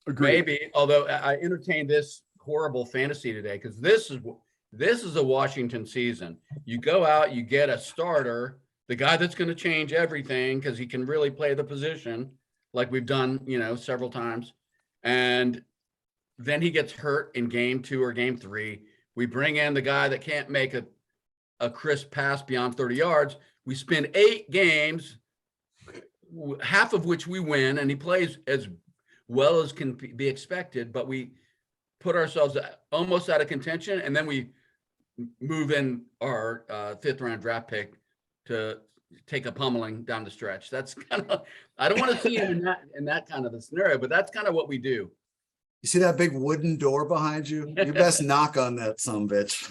Agreed. Maybe, although I entertained this horrible fantasy today, because this is a Washington season. You go out, you get a starter, the guy that's going to change everything because he can really play the position, like we've done, several times. And then he gets hurt in game 2 or game 3. We bring in the guy that can't make a crisp pass beyond 30 yards. We spend 8 games, half of which we win, and he plays as well as can be expected, but we put ourselves almost out of contention, and then we move in our 5th round draft pick to take a pummeling down the stretch. That's kind of, I don't want to see him in that kind of a scenario, but that's kind of what we do. You see that big wooden door behind you? You best knock on that sumbitch.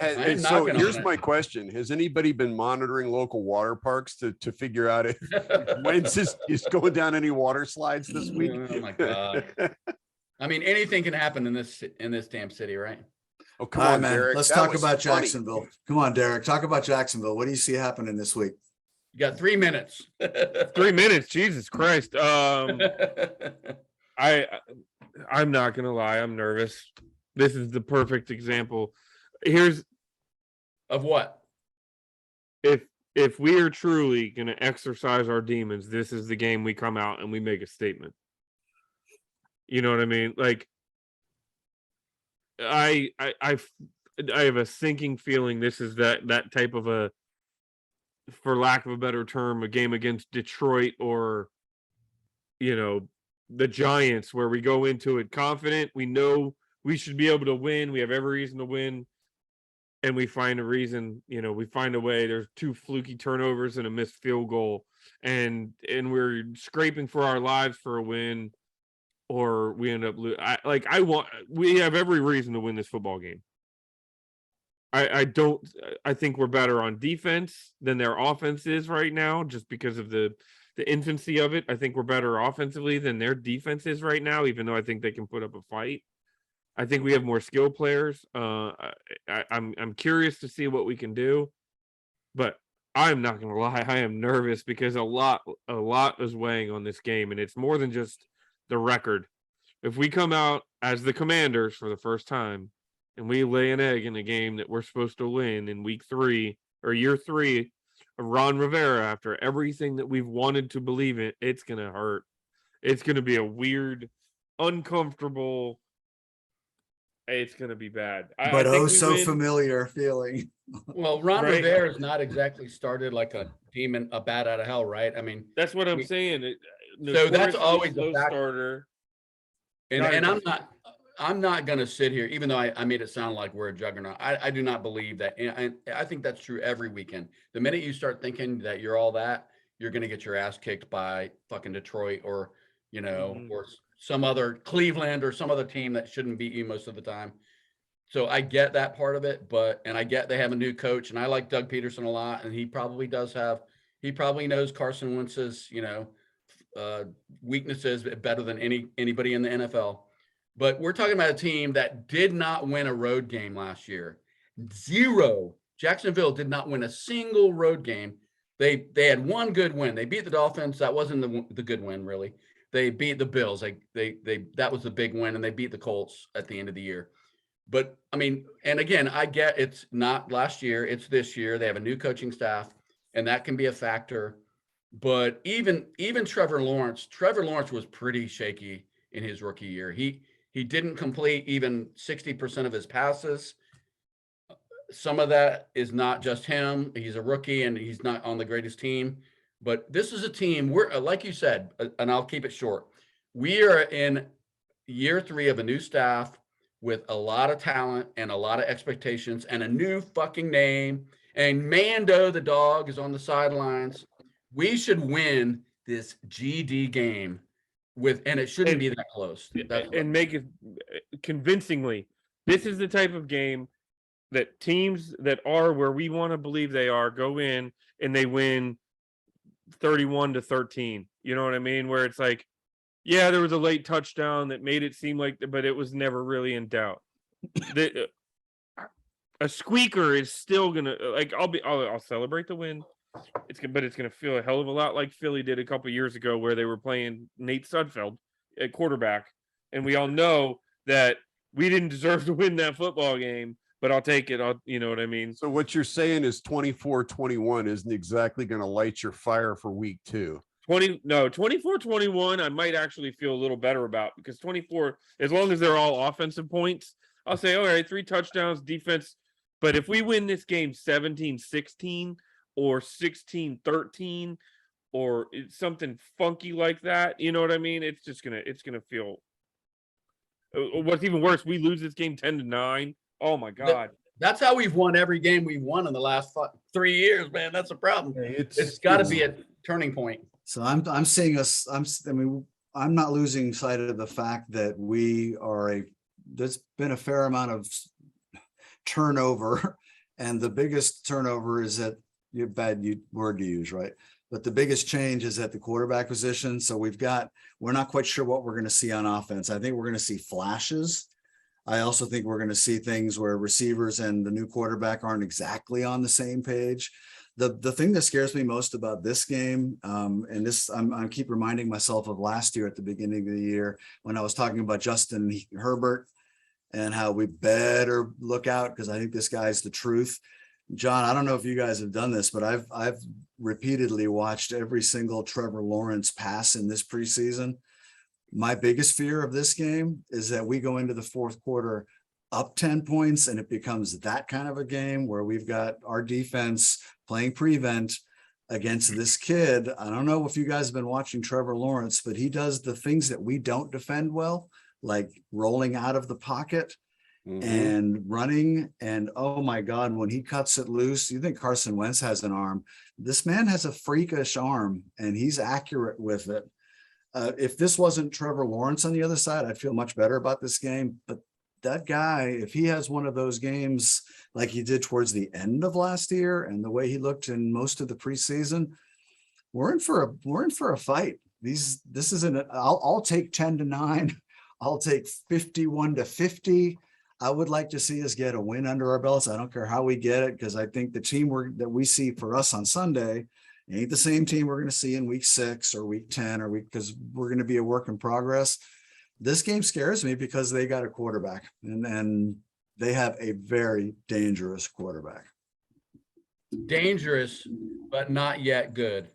am So knocking on here's it. my question. Has anybody been monitoring local water parks to figure out if Wentz is going down any water slides this week? Oh my God. I mean, anything can happen in this damn city, right? Oh, come All right, on, man. Derek. Let's That talk was about funny. Jacksonville. Come on, Derek. Talk about Jacksonville. What do you see happening this week? You got 3 minutes. 3 minutes. Jesus Christ. I'm not gonna lie, I'm nervous. This is the perfect example. Here's Of what? if we are truly gonna exercise our demons, this is the game we come out and we make a statement. You know what I mean? Like I have a sinking feeling this is that type of a, for lack of a better term, a game against Detroit or the Giants, where we go into it confident. We know we should be able to win. We have every reason to win. And we find a reason, we find a way. There's 2 fluky turnovers and a missed field goal. And we're scraping for our lives for a win, or we end up we have every reason to win this football game. I think we're better on defense than their offense is right now, just because of the infancy of it. I think we're better offensively than their defense is right now, even though I think they can put up a fight. I think we have more skill players. I'm curious to see what we can do, but I'm not gonna lie, I am nervous because a lot is weighing on this game, and it's more than just the record. If we come out as the Commanders for the first time and we lay an egg in a game that we're supposed to win in week 3 or year 3 of Ron Rivera, after everything that we've wanted to believe in, it's going to hurt. It's going to be a weird, uncomfortable, it's going to be bad. But I think we so win. familiar feeling. Well, Ron Right. Rivera has not exactly started like a demon, a bat out of hell, right? I mean, That's what I'm we- saying. So that's Notoriously always a slow fact- starter. and Sorry, I'm Chris. not going to sit here, even though I made it sound like we're a juggernaut. I do not believe that. And I think that's true every weekend. The minute you start thinking that you're all that, you're going to get your ass kicked by fucking Detroit or, Mhm. or some other Cleveland or some other team that shouldn't beat you most of the time. So I get that part of it, and I get they have a new coach, and I like Doug Peterson a lot, and he probably knows Carson Wentz's, weaknesses better than anybody in the NFL. But we're talking about a team that did not win a road game last year. 0. Jacksonville did not win a single road game. They had one good win. They beat the Dolphins. That wasn't the good win, really. They beat the Bills. That was the big win, and they beat the Colts at the end of the year. But I mean, and again, I get it's not last year, it's this year. They have a new coaching staff, and that can be a factor. But even Trevor Lawrence was pretty shaky in his rookie year. He didn't complete even 60% of his passes. Some of that is not just him. He's a rookie and he's not on the greatest team. But this is a team, we're like you said, and I'll keep it short. We are in year 3 of a new staff with a lot of talent and a lot of expectations and a new fucking name. And Mando, the dog, is on the sidelines. We should win this GD game and it shouldn't be that close. And make it convincingly. This is the type of game that teams that are where we want to believe they are go in and they win 31-13. You know what I mean? Where it's like, yeah, there was a late touchdown that made it seem like, but it was never really in doubt. a squeaker is still gonna like. I'll celebrate the win. But it's gonna feel a hell of a lot like Philly did a couple years ago, where they were playing Nate Sudfeld at quarterback, and we all know that we didn't deserve to win that football game. But I'll take it. You know what I mean? So what you're saying is 24-21 isn't exactly going to light your fire for week 2. 24-21, I might actually feel a little better about, because 24, as long as they're all offensive points, I'll say, all right, 3 touchdowns, defense. But if we win this game 17-16 or 16-13 or it's something funky like that, you know what I mean? It's gonna feel. What's even worse, we lose this game 10-9. Oh my God. That's how we've won every game we've won in the last 3 years, man. That's a problem. It's got to be a turning point. So I'm seeing us. I'm not losing sight of the fact that there's been a fair amount of turnover, and the biggest turnover is at word to use, right? But the biggest change is at the quarterback position. So we're not quite sure what we're going to see on offense. I think we're going to see flashes. I also think we're going to see things where receivers and the new quarterback aren't exactly on the same page. The thing that scares me most about this game, and this I keep reminding myself of last year at the beginning of the year when I was talking about Justin Herbert and how we better look out, because I think this guy's the truth. John, I don't know if you guys have done this, but I've repeatedly watched every single Trevor Lawrence pass in this preseason. My biggest fear of this game is that we go into the fourth quarter up 10 points and it becomes that kind of a game where we've got our defense playing prevent against this kid. I don't know if you guys have been watching Trevor Lawrence, but he does the things that we don't defend well, like rolling out of the pocket and running. And oh my God, when he cuts it loose, you think Carson Wentz has an arm. This man has a freakish arm and he's accurate with it. If this wasn't Trevor Lawrence on the other side, I'd feel much better about this game. But that guy, if he has one of those games like he did towards the end of last year and the way he looked in most of the preseason, we're in for a fight. This isn't. I'll take 10-9. I'll take 51-50. I would like to see us get a win under our belts. I don't care how we get it, because I think the team that we see for us on Sunday ain't the same team we're going to see in week 6 or week 10 because we're going to be a work in progress. This game scares me because they got a quarterback and they have a very dangerous quarterback. Dangerous, but not yet good.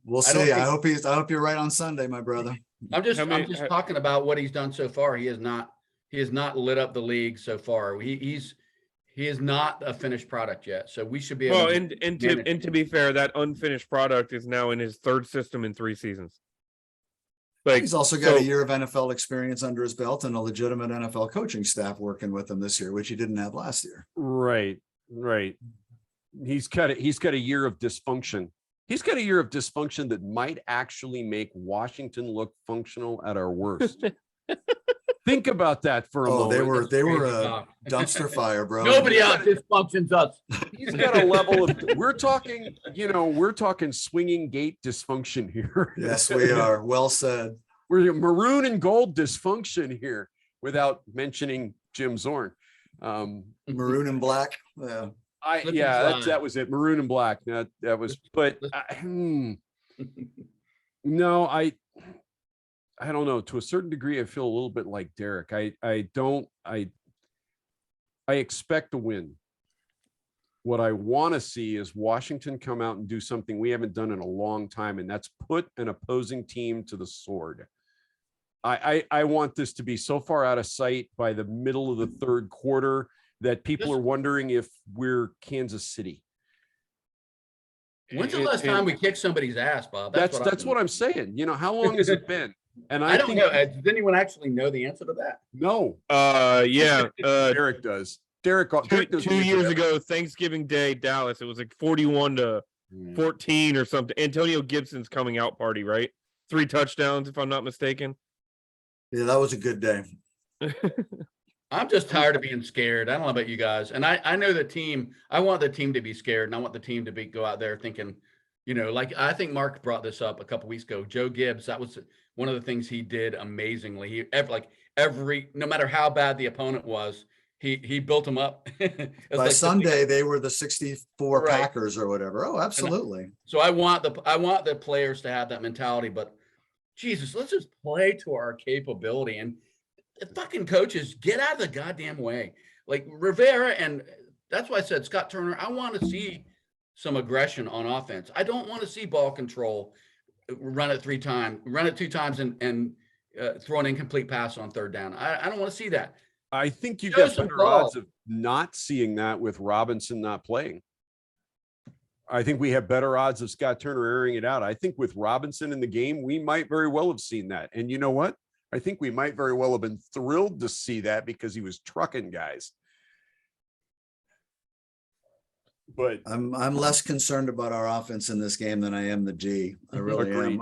We'll see. I hope you're right on Sunday, my brother. I'm just talking about what he's done so far. He has not lit up the league so far. He is not a finished product yet. So we should be able to be fair, that unfinished product is now in his 3rd system in 3 seasons. Like, he's also got a year of NFL experience under his belt and a legitimate NFL coaching staff working with him this year, which he didn't have last year. Right. He's got a year of dysfunction. He's got a year of dysfunction that might actually make Washington look functional at our worst. Think about that for a moment. They were a dumpster fire, bro. Nobody out dysfunctions us. He's got a level of, we're talking swinging gate dysfunction here. Yes, we are. Well said. We're maroon and gold dysfunction here, without mentioning Jim Zorn. Maroon and black. Yeah. That was it. Maroon and black. That was, but no, I don't know. To a certain degree, I feel a little bit like Derek. I expect a win. What I want to see is Washington come out and do something we haven't done in a long time, and that's put an opposing team to the sword. I want this to be so far out of sight by the middle of the 3rd quarter that people are wondering if we're Kansas City. When's the last time we kicked somebody's ass, Bob? That's what I'm saying. How long has it been? And I don't know. Does anyone actually know the answer to that? No. Yeah. Derek does. Derek 2 years ago, Thanksgiving Day, Dallas. It was like 41-14 or something. Antonio Gibson's coming out party, right? 3 touchdowns, if I'm not mistaken. Yeah, that was a good day. I'm just tired of being scared. I don't know about you guys. And I know the team. I want the team to be scared, and I want the team to go out there thinking, like I think Mark brought this up a couple weeks ago. Joe Gibbs, that was one of the things he did amazingly. No matter how bad the opponent was, he built them up. It's By like Sunday, they were the 64 Right. Packers or whatever. Oh, absolutely. So I want the players to have that mentality, but Jesus, let's just play to our capability and the fucking coaches get out of the goddamn way. Like Rivera, and that's why I said Scott Turner, I want to see some aggression on offense. I don't want to see ball control, run it 2 times and throw an incomplete pass on 3rd down. I don't want to see that. I think you Show get some better ball. odds of not seeing that with Robinson not playing. I think we have better odds of Scott Turner airing it out. I think with Robinson in the game, we might very well have seen that. And you know what? I think we might very well have been thrilled to see that because he was trucking guys. But I'm less concerned about our offense in this game than I am the D. I really am.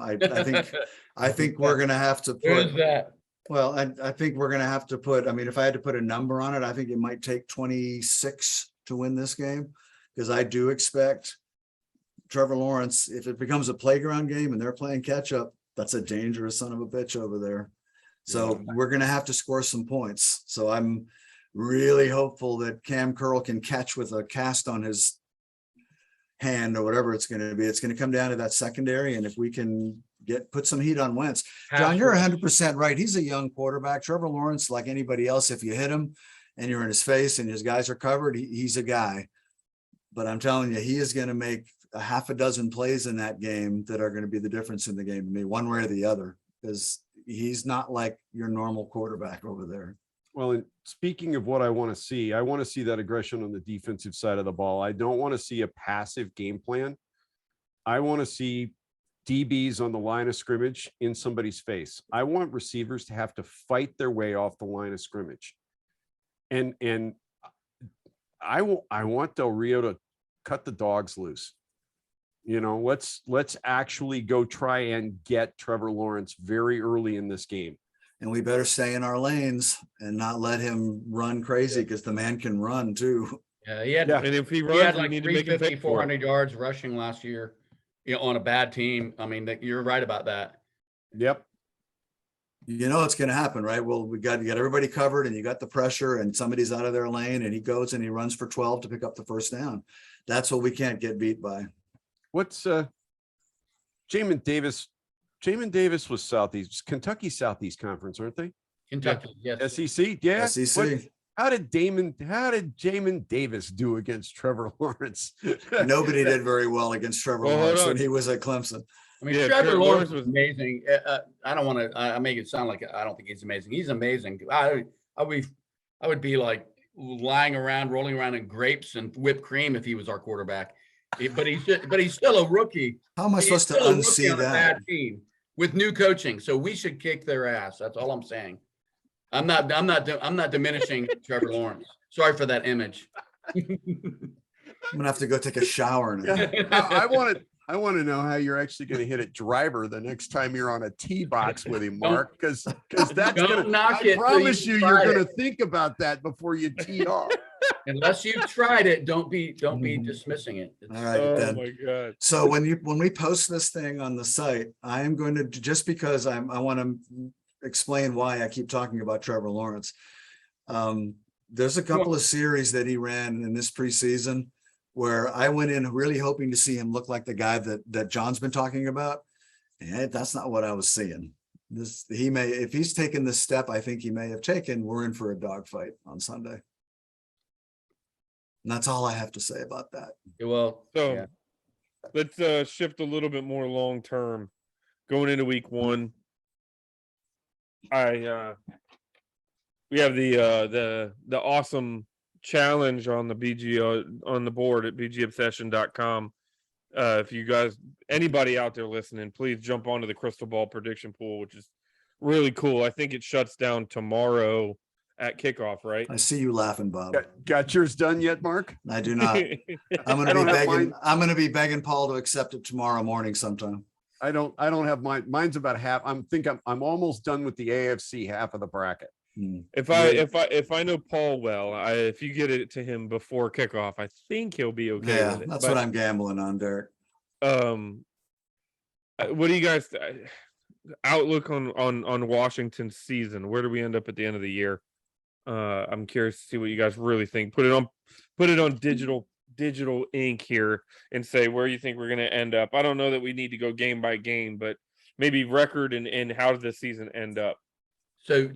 I think we're gonna have to Where's put. that? Well, I think we're gonna have to put. I mean, if I had to put a number on it, I think it might take 26 to win this game, because I do expect Trevor Lawrence. If it becomes a playground game and they're playing catch up, that's a dangerous son of a bitch over there. So we're gonna have to score some points. So I'm really hopeful that Cam Curl can catch with a cast on his hand or whatever it's going to be. It's going to come down to that secondary. And if we can put some heat on Wentz, John, you're 100% right. He's a young quarterback. Trevor Lawrence, like anybody else, if you hit him and you're in his face and his guys are covered, he's a guy. But I'm telling you, he is going to make a half a dozen plays in that game that are going to be the difference in the game to me, one way or the other, because he's not like your normal quarterback over there. well, and speaking of what I want to see that aggression on the defensive side of the ball. I don't want to see a passive game plan. I want to see DBs on the line of scrimmage in somebody's face. I want receivers to have to fight their way off the line of scrimmage. And I want Del Rio to cut the dogs loose. You know, let's actually go try and get Trevor Lawrence very early in this game. And we better stay in our lanes and not let him run crazy, because the man can run too. Yeah, he had, Yeah. And if he he runs, had we like need to make him 350, pay for it. 400 yards rushing last year, on a bad team. I mean, you're right about that. Yep. You know, it's going to happen, right? Well, you got everybody covered and you got the pressure and somebody's out of their lane and he goes and he runs for 12 to pick up the 1st down. That's what we can't get beat by. What's Jamin Davis? Jamin Davis was Kentucky Southeast Conference, aren't they? Kentucky, yes. SEC, yeah. SEC. How did Jamin Davis do against Trevor Lawrence? Nobody did very well against Trevor Well, hold Lawrence on. when he was at Clemson. I mean, Yeah, Trevor Trevor Lawrence Lawrence was was- amazing. I don't want to. I make it sound like I don't think he's amazing. He's amazing. I would be like lying around, rolling around in grapes and whipped cream if he was our quarterback. But he's still a rookie. How am I He's supposed to still a rookie unsee on a that? bad team with new coaching. So we should kick their ass. That's all I'm saying. I'm not diminishing Trevor Lawrence. Sorry for that image. I'm gonna have to go take a shower now. I want to know how you're actually going to hit it driver the next time you're on a tee box with him, Mark, because that's Don't gonna. knock I it till promise you you, you're try going it. to think about that before you tee off. Unless you've tried it, don't be dismissing it. All right, Oh then. my God. So when we post this thing on the site, I am going to, just because I want to explain why I keep talking about Trevor Lawrence. There's a couple of series that he ran in this preseason where I went in really hoping to see him look like the guy that John's been talking about. And that's not what I was seeing. If he's taken this step, I think he may have taken, we're in for a dogfight on Sunday. And that's all I have to say about that. Well, So yeah. let's shift a little bit more long term. Going into week 1, we have the awesome challenge on the BGO on the board at bgobsession.com. If you guys, anybody out there listening, please jump onto the crystal ball prediction pool, which is really cool. I think it shuts down tomorrow at kickoff, right? I see you laughing, Bob. Got yours done yet, Mark? I do not. I'm I don't have going mine. to be begging Paul to accept it tomorrow morning sometime. I don't have mine. Mine's about half. I'm almost done with the AFC half of the bracket. If I know Paul well, if you get it to him before kickoff, I think he'll be okay Yeah, with it. that's what I'm gambling on, Derek. What do you guys outlook on Washington's season? Where do we end up at the end of the year? I'm curious to see what you guys really think. Put it on digital ink here and say where you think we're going to end up. I don't know that we need to go game by game, but maybe record and how does the season end up? So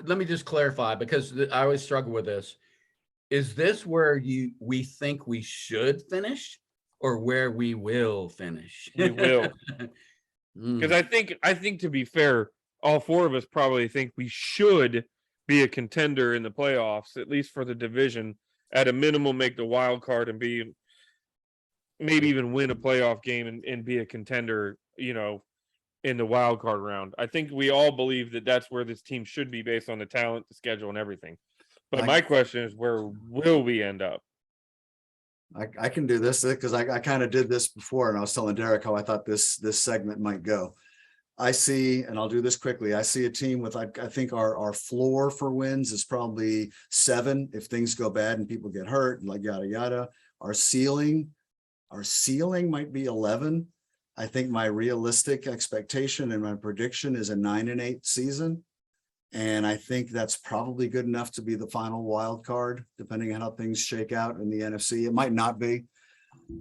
let me just clarify, because I always struggle with this. Is this where we think we should finish, or where we will finish? We will. Mm. Because I think to be fair, all four of us probably think we should be a contender in the playoffs, at least for the division. At a minimum, make the wild card and be maybe even win a playoff game and be a contender, you know, in the wild card round. I think we all believe that that's where this team should be based on the talent, the schedule, and everything. But my question is, where will we end up? I can do this because I kind of did this before, and I was telling Derek how I thought this segment might go. I see, and I'll do this quickly. I see a team with, I think our floor for wins is probably 7 if things go bad and people get hurt and like yada yada. Our ceiling might be 11. I think my realistic expectation and my prediction is a 9-8 season. And I think that's probably good enough to be the final wild card, depending on how things shake out in the NFC. It might not be,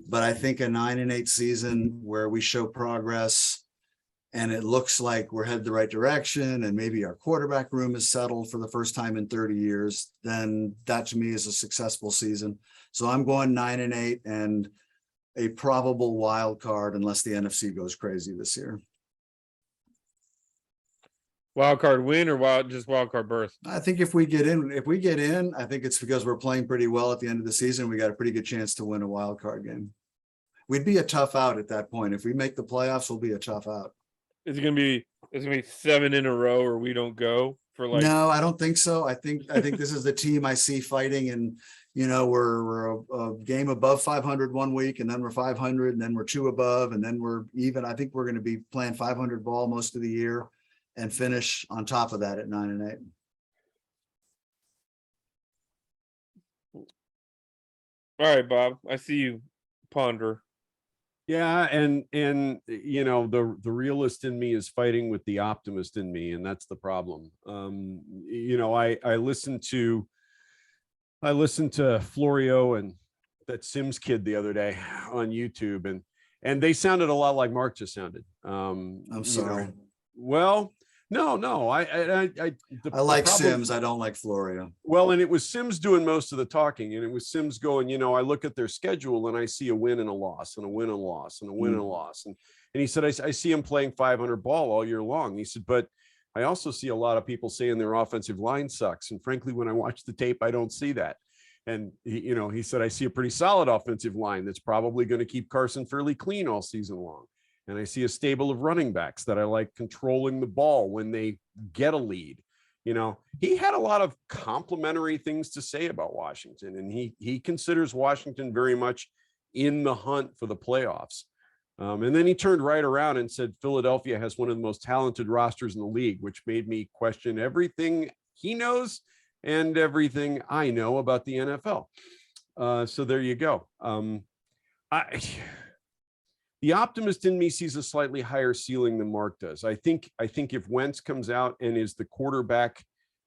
but I think a 9-8 season where we show progress and it looks like we're headed the right direction and maybe our quarterback room is settled for the first time in 30 years, then that to me is a successful season. So I'm going 9-8 and a probable wild card unless the NFC goes crazy this year. Wild card win or just wild card berth? I think if we get in, I think it's because we're playing pretty well at the end of the season. We got a pretty good chance to win a wild card game. We'd be a tough out at that point. If we make the playoffs, we'll be a tough out. Is it gonna be 7 in a row or we don't go for like? No, I don't think so. I think this is the team I see fighting, and you know, we're a game above 500 one week, and then we're 500, and then we're 2 above, and then we're even. I think we're going to be playing 500 ball most of the year and finish on top of that at 9-8. All right, Bob, I see you ponder. Yeah, and you know, the realist in me is fighting with the optimist in me, and that's the problem. You know, I listened to Florio and that Sims kid the other day on YouTube, and they sounded a lot like Mark just sounded. I'm sorry. You know, well, no, I like Sims. I don't like Florio. Well, and it was Sims doing most of the talking, and it was Sims going, you know, I look at their schedule and I see a win and a loss and a win and a loss and a win and a loss. And he said, I see him playing 500 ball all year long. He said, but I also see a lot of people saying their offensive line sucks. And frankly, when I watch the tape, I don't see that. And he said, I see a pretty solid offensive line that's probably going to keep Carson fairly clean all season long. And I see a stable of running backs that I like controlling the ball when they get a lead. You know, he had a lot of complimentary things to say about Washington, and he considers Washington very much in the hunt for the playoffs. And then he turned right around and said Philadelphia has one of the most talented rosters in the league, which made me question everything he knows and everything I know about the NFL. So there you go. The optimist in me sees a slightly higher ceiling than Mark does. I think if Wentz comes out and is the quarterback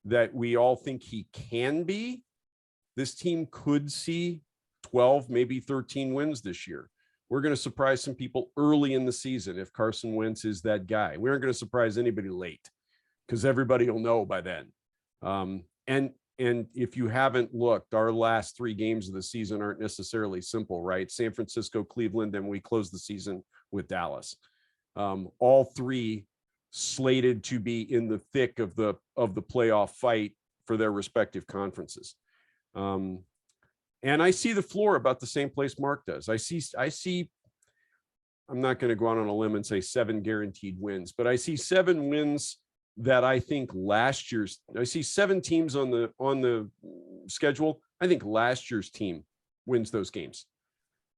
that we all think he can be, this team could see 12, maybe 13 wins this year. We're going to surprise some people early in the season if Carson Wentz is that guy. We aren't going to surprise anybody late because everybody will know by then. And if you haven't looked, our last 3 games of the season aren't necessarily simple, right? San Francisco, Cleveland, and we close the season with Dallas. All 3 slated to be in the thick of the playoff fight for their respective conferences. And I see the floor about the same place Mark does. I see, I'm not going to go out on a limb and say 7 guaranteed wins, but I see 7 wins that I think I see 7 teams on the schedule. I think last year's team wins those games.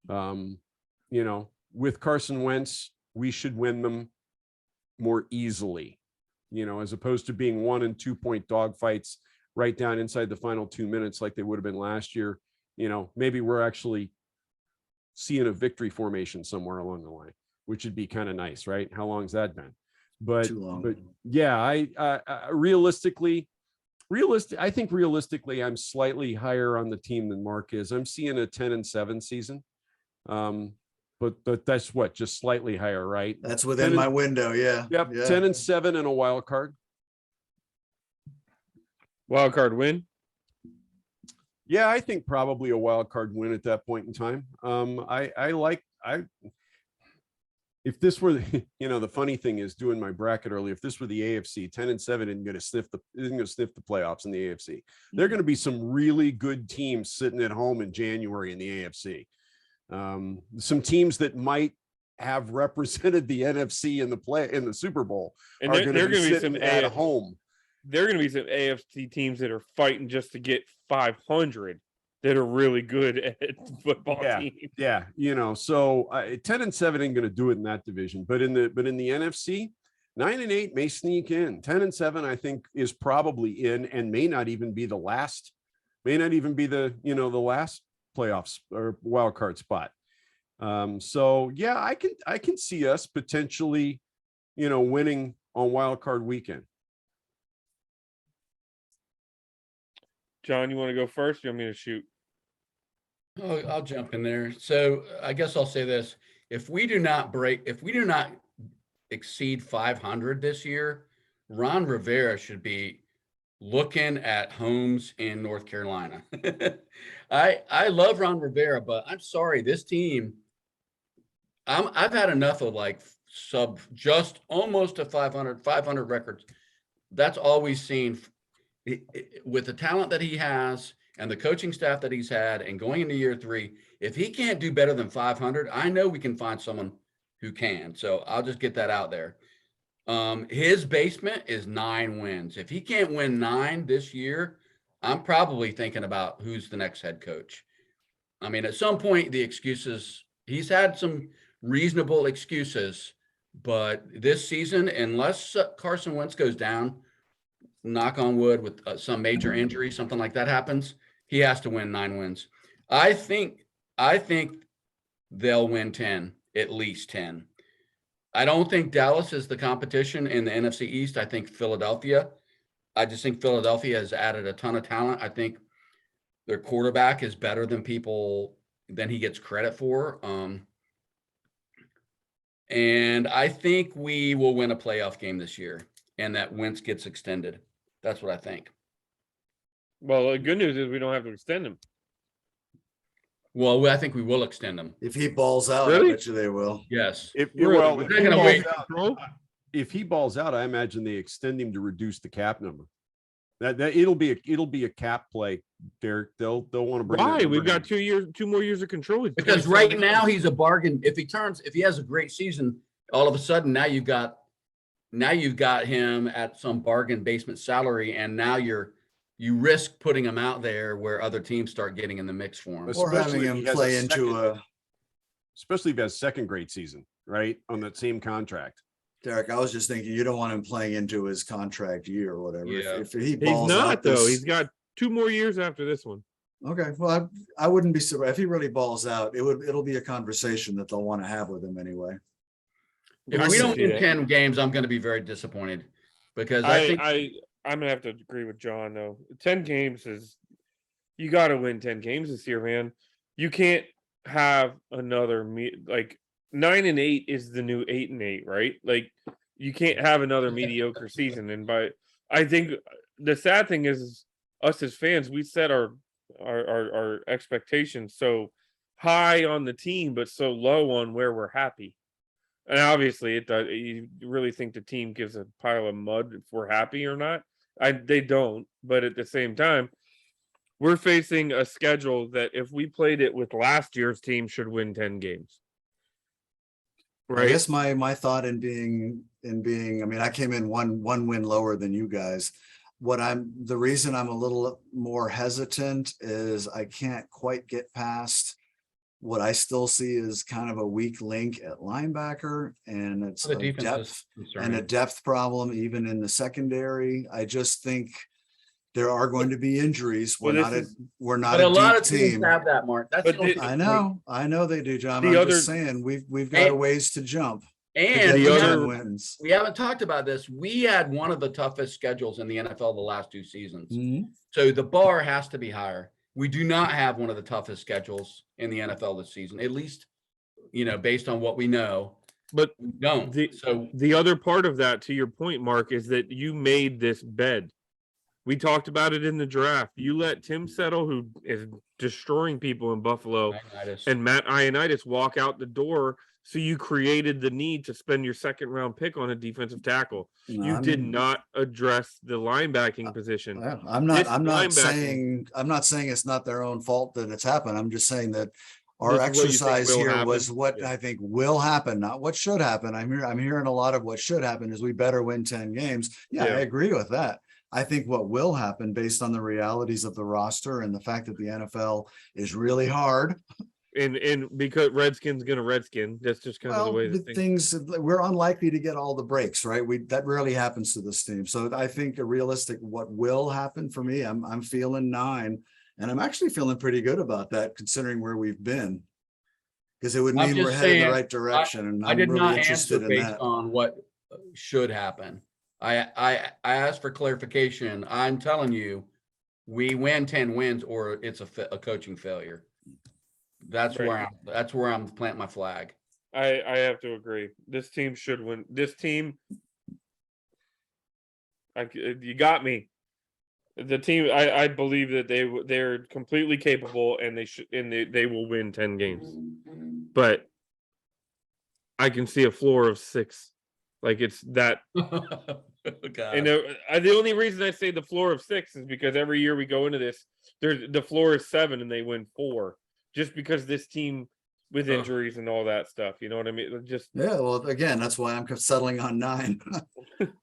You know, with Carson Wentz, we should win them more easily, you know, as opposed to being 1 and 2 point dogfights right down inside the final 2 minutes like they would have been last year. You know, maybe we're actually seeing a victory formation somewhere along the line, which would be kind of nice, right? How long has that been? But yeah, I realistically, I think realistically, I'm slightly higher on the team than Mark is. I'm seeing a 10-7 season. But that's what, just slightly higher, right? That's within my window. Yeah. Yep. Yeah. 10-7 and a wild card. Wild card win. Yeah, I think probably a wild card win at that point in time. If this were, the funny thing is doing my bracket early, if this were the AFC, 10-7 isn't going to sniff the playoffs in the AFC. There are going to be some really good teams sitting at home in January in the AFC. Some teams that might have represented the NFC in the Super Bowl And are going to be sitting at home. There are going to be some AFC teams that are fighting just to get 500 that are really good at football teams. Yeah, so 10-7 ain't going to do it in that division, but in the NFC, 9-8 may sneak in. 10-7, I think, is probably in, and may not even be the last last playoffs or wild card spot. So yeah, I can see us potentially, winning on wild card weekend. John, you want to go first? You want me to shoot? Oh, I'll jump in there. So I guess I'll say this. If we do not exceed 500 this year, Ron Rivera should be looking at homes in North Carolina. I love Ron Rivera, but I'm sorry, this team, I've had enough of like just almost a 500 records. That's all we've seen with the talent that he has and the coaching staff that he's had, and going into year 3, if he can't do better than 500, I know we can find someone who can. So I'll just get that out there. His basement is 9 wins. If he can't win 9 this year, I'm probably thinking about who's the next head coach. I mean, at some point, the excuses, he's had some reasonable excuses, but this season, unless Carson Wentz goes down, knock on wood, with some major injury, something like that happens, he has to win 9 wins. I think they'll win 10, at least 10. I don't think Dallas is the competition in the NFC East. I think Philadelphia. I just think Philadelphia has added a ton of talent. I think their quarterback is better than he gets credit for. And I think we will win a playoff game this year, and that Wentz gets extended. That's what I think. Well, the good news is we don't have to extend him. Well, I think we will extend him. If he balls out, Really? I bet you they will. Yes. If We're not gonna wait. If he balls out, I imagine they extend him to reduce the cap number. That it'll be a cap play, Derek. They'll want to bring. Why? We've got 2 more years of control. He's Because 27. right now he's a bargain. If he has a great season, all of a sudden now you've got him at some bargain basement salary, and now you risk putting him out there where other teams start getting in the mix for him. Or having him play into especially if he has second great season, right, on that same contract. Derek, I was just thinking, you don't want him playing into his contract year or whatever. Yeah. If he He's balls not out though. He's got 2 more years after this one. Okay, well, I wouldn't be surprised if he really balls out. It'll be a conversation that they'll want to have with him anyway. If we don't win 10 games, I'm going to be very disappointed, because I think I'm gonna have to agree with John though. 10 games is, you got to win 10 games this year, man. You can't have another 9-8 is the new 8-8, right? Like, you can't have another mediocre season. And I think the sad thing is us as fans, we set our expectations so high on the team, but so low on where we're happy. And obviously, it does. You really think the team gives a pile of mud if we're happy or not? They don't. But at the same time, we're facing a schedule that if we played it with last year's team, should win 10 games. Right. I guess my thought in being, I mean, I came in one win lower than you guys. The reason I'm a little more hesitant is I can't quite get past what I still see is kind of a weak link at linebacker, and it's a depth problem even in the secondary. I just think there are going to be injuries. We're not but a lot of teams have that, Mark. That's I know they do, John. I'm just saying we've got a ways to jump. And get we the other- 10 wins. haven't talked about this. We had one of the toughest schedules in the NFL the last 2 seasons. Mhm. So the bar has to be higher. We do not have one of the toughest schedules in the NFL this season, at least, based on what we know. But We don't. the other part of that, to your point, Mark, is that you made this bed. We talked about it in the draft. You let Tim Settle, who is destroying people in Buffalo, and Matt Ioannidis walk out the door. So you created the need to spend your second round pick on a defensive tackle. No, You I did mean, not address the linebacking position. I'm This not linebacking- saying it's not their own fault that it's happened. I'm just saying that our This is what you think exercise will here happen? was what Yeah. I think will happen, not what should happen. I'm hearing a lot of what should happen is we better win 10 games. Yeah, Yeah. I agree with that. I think what will happen based on the realities of the roster and the fact that the NFL is really hard. And because Redskins gonna Redskin, that's just kind of the way The that things, we're unlikely to get all the breaks, right? That rarely happens to this team. So I think a realistic, what will happen for me, I'm feeling 9, and I'm actually feeling pretty good about that considering where we've been. Because it would I'm mean we're just headed in the saying, right direction, and I I'm did really not interested answer in based that. on what should happen. I asked for clarification. I'm telling you, we win 10 wins or it's a coaching failure. That's Right. where I'm planting my flag. I have to agree. This team should win. This team, you got me. The team, I believe that they're completely capable, and they will win 10 games. But I can see a floor of 6. Like it's that. And the only reason I say the floor of 6 is because every year we go into this, the floor is 7 and they win 4, just because this team with injuries and all that stuff. You know what I mean? Yeah, well, again, that's why I'm settling on 9.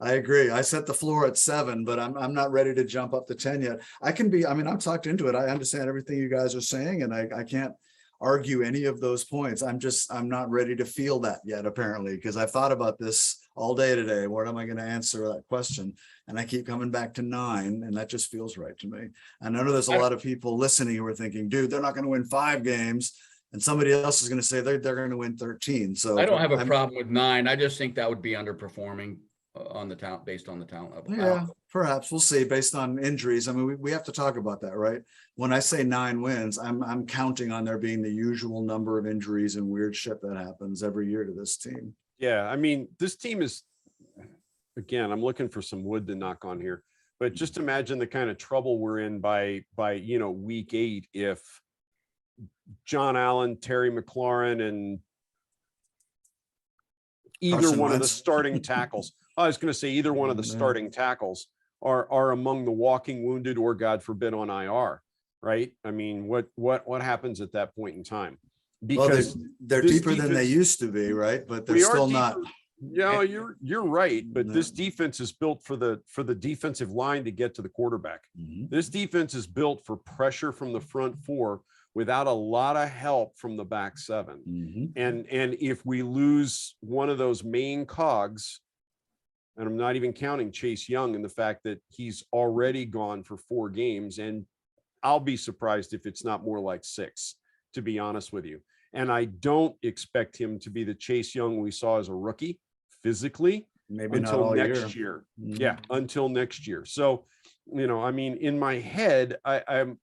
I agree. I set the floor at 7, but I'm not ready to jump up to 10 yet. I'm talked into it. I understand everything you guys are saying, and I can't argue any of those points. I'm not ready to feel that yet, apparently, because I've thought about this all day today. What am I going to answer that question? And I keep coming back to 9, and that just feels right to me. And I know there's a lot of people listening who are thinking, dude, they're not going to win 5 games. And somebody else is going to say they're going to win 13. So I don't have a problem with 9. I just think that would be underperforming on the talent, based on the talent level. Yeah, perhaps we'll see based on injuries. I mean, we have to talk about that, right? When I say 9 wins, I'm counting on there being the usual number of injuries and weird shit that happens every year to this team. Yeah, I mean, this team is, again, I'm looking for some wood to knock on here, but just imagine the kind of trouble we're in by week 8 if John Allen, Terry McLaurin, and either Carson one of the Wentz. starting tackles. I was going to say either one of the starting tackles are among the walking wounded, or God forbid on IR, right? I mean, what happens at that point in time? Because they're this deeper than they defense- used to be, right? But they're we are still deeper. not. Yeah, you're right, but this No. defense is built for the defensive line to get to the quarterback. Mhm. This defense is built for pressure from the front 4 without a lot of help from the back 7. Mhm. And if we lose one of those main cogs, and I'm not even counting Chase Young and the fact that he's already gone for 4 games, and I'll be surprised if it's not more like 6, to be honest with you. And I don't expect him to be the Chase Young we saw as a rookie physically Maybe not until all next year. year. Mhm. Yeah, until next year. So, I mean, in my head, I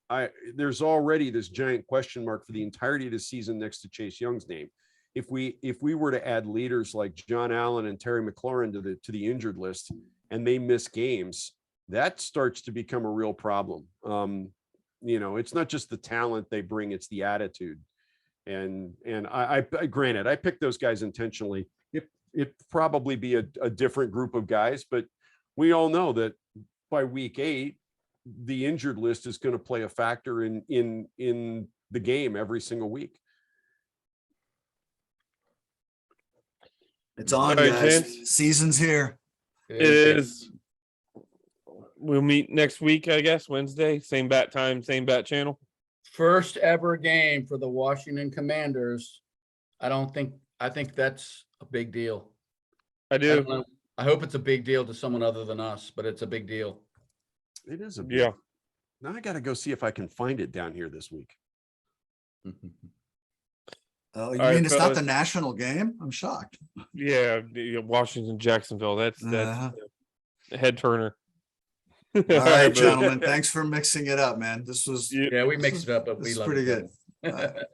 there's already this giant question mark for the entirety of the season next to Chase Young's name. If we were to add leaders like John Allen and Terry McLaurin to the injured list, and they miss games, that starts to become a real problem. It's not just the talent they bring, it's the attitude. And I granted, I picked those guys intentionally. It'd probably be a different group of guys, but we all know that by week 8, the injured list is going to play a factor in the game every single week. It's on, All right, guys. gents. Season's here. It is. We'll meet next week, I guess, Wednesday. Same bat time, same bat channel. First ever game for the Washington Commanders. I think that's a big deal. I I don't do. know. I hope it's a big deal to someone other than us, but it's a big deal. It is a Yeah. Now I got to go see if I can find it down here this week. Oh, you All right, mean it's not the fellas. national game? I'm shocked. Yeah, Washington, Jacksonville. That's Uh-huh. a head turner. All All right, buddy. gentlemen, thanks for mixing it up, man. This was You- Yeah, we This mixed is- it up, but this we is love pretty it. good.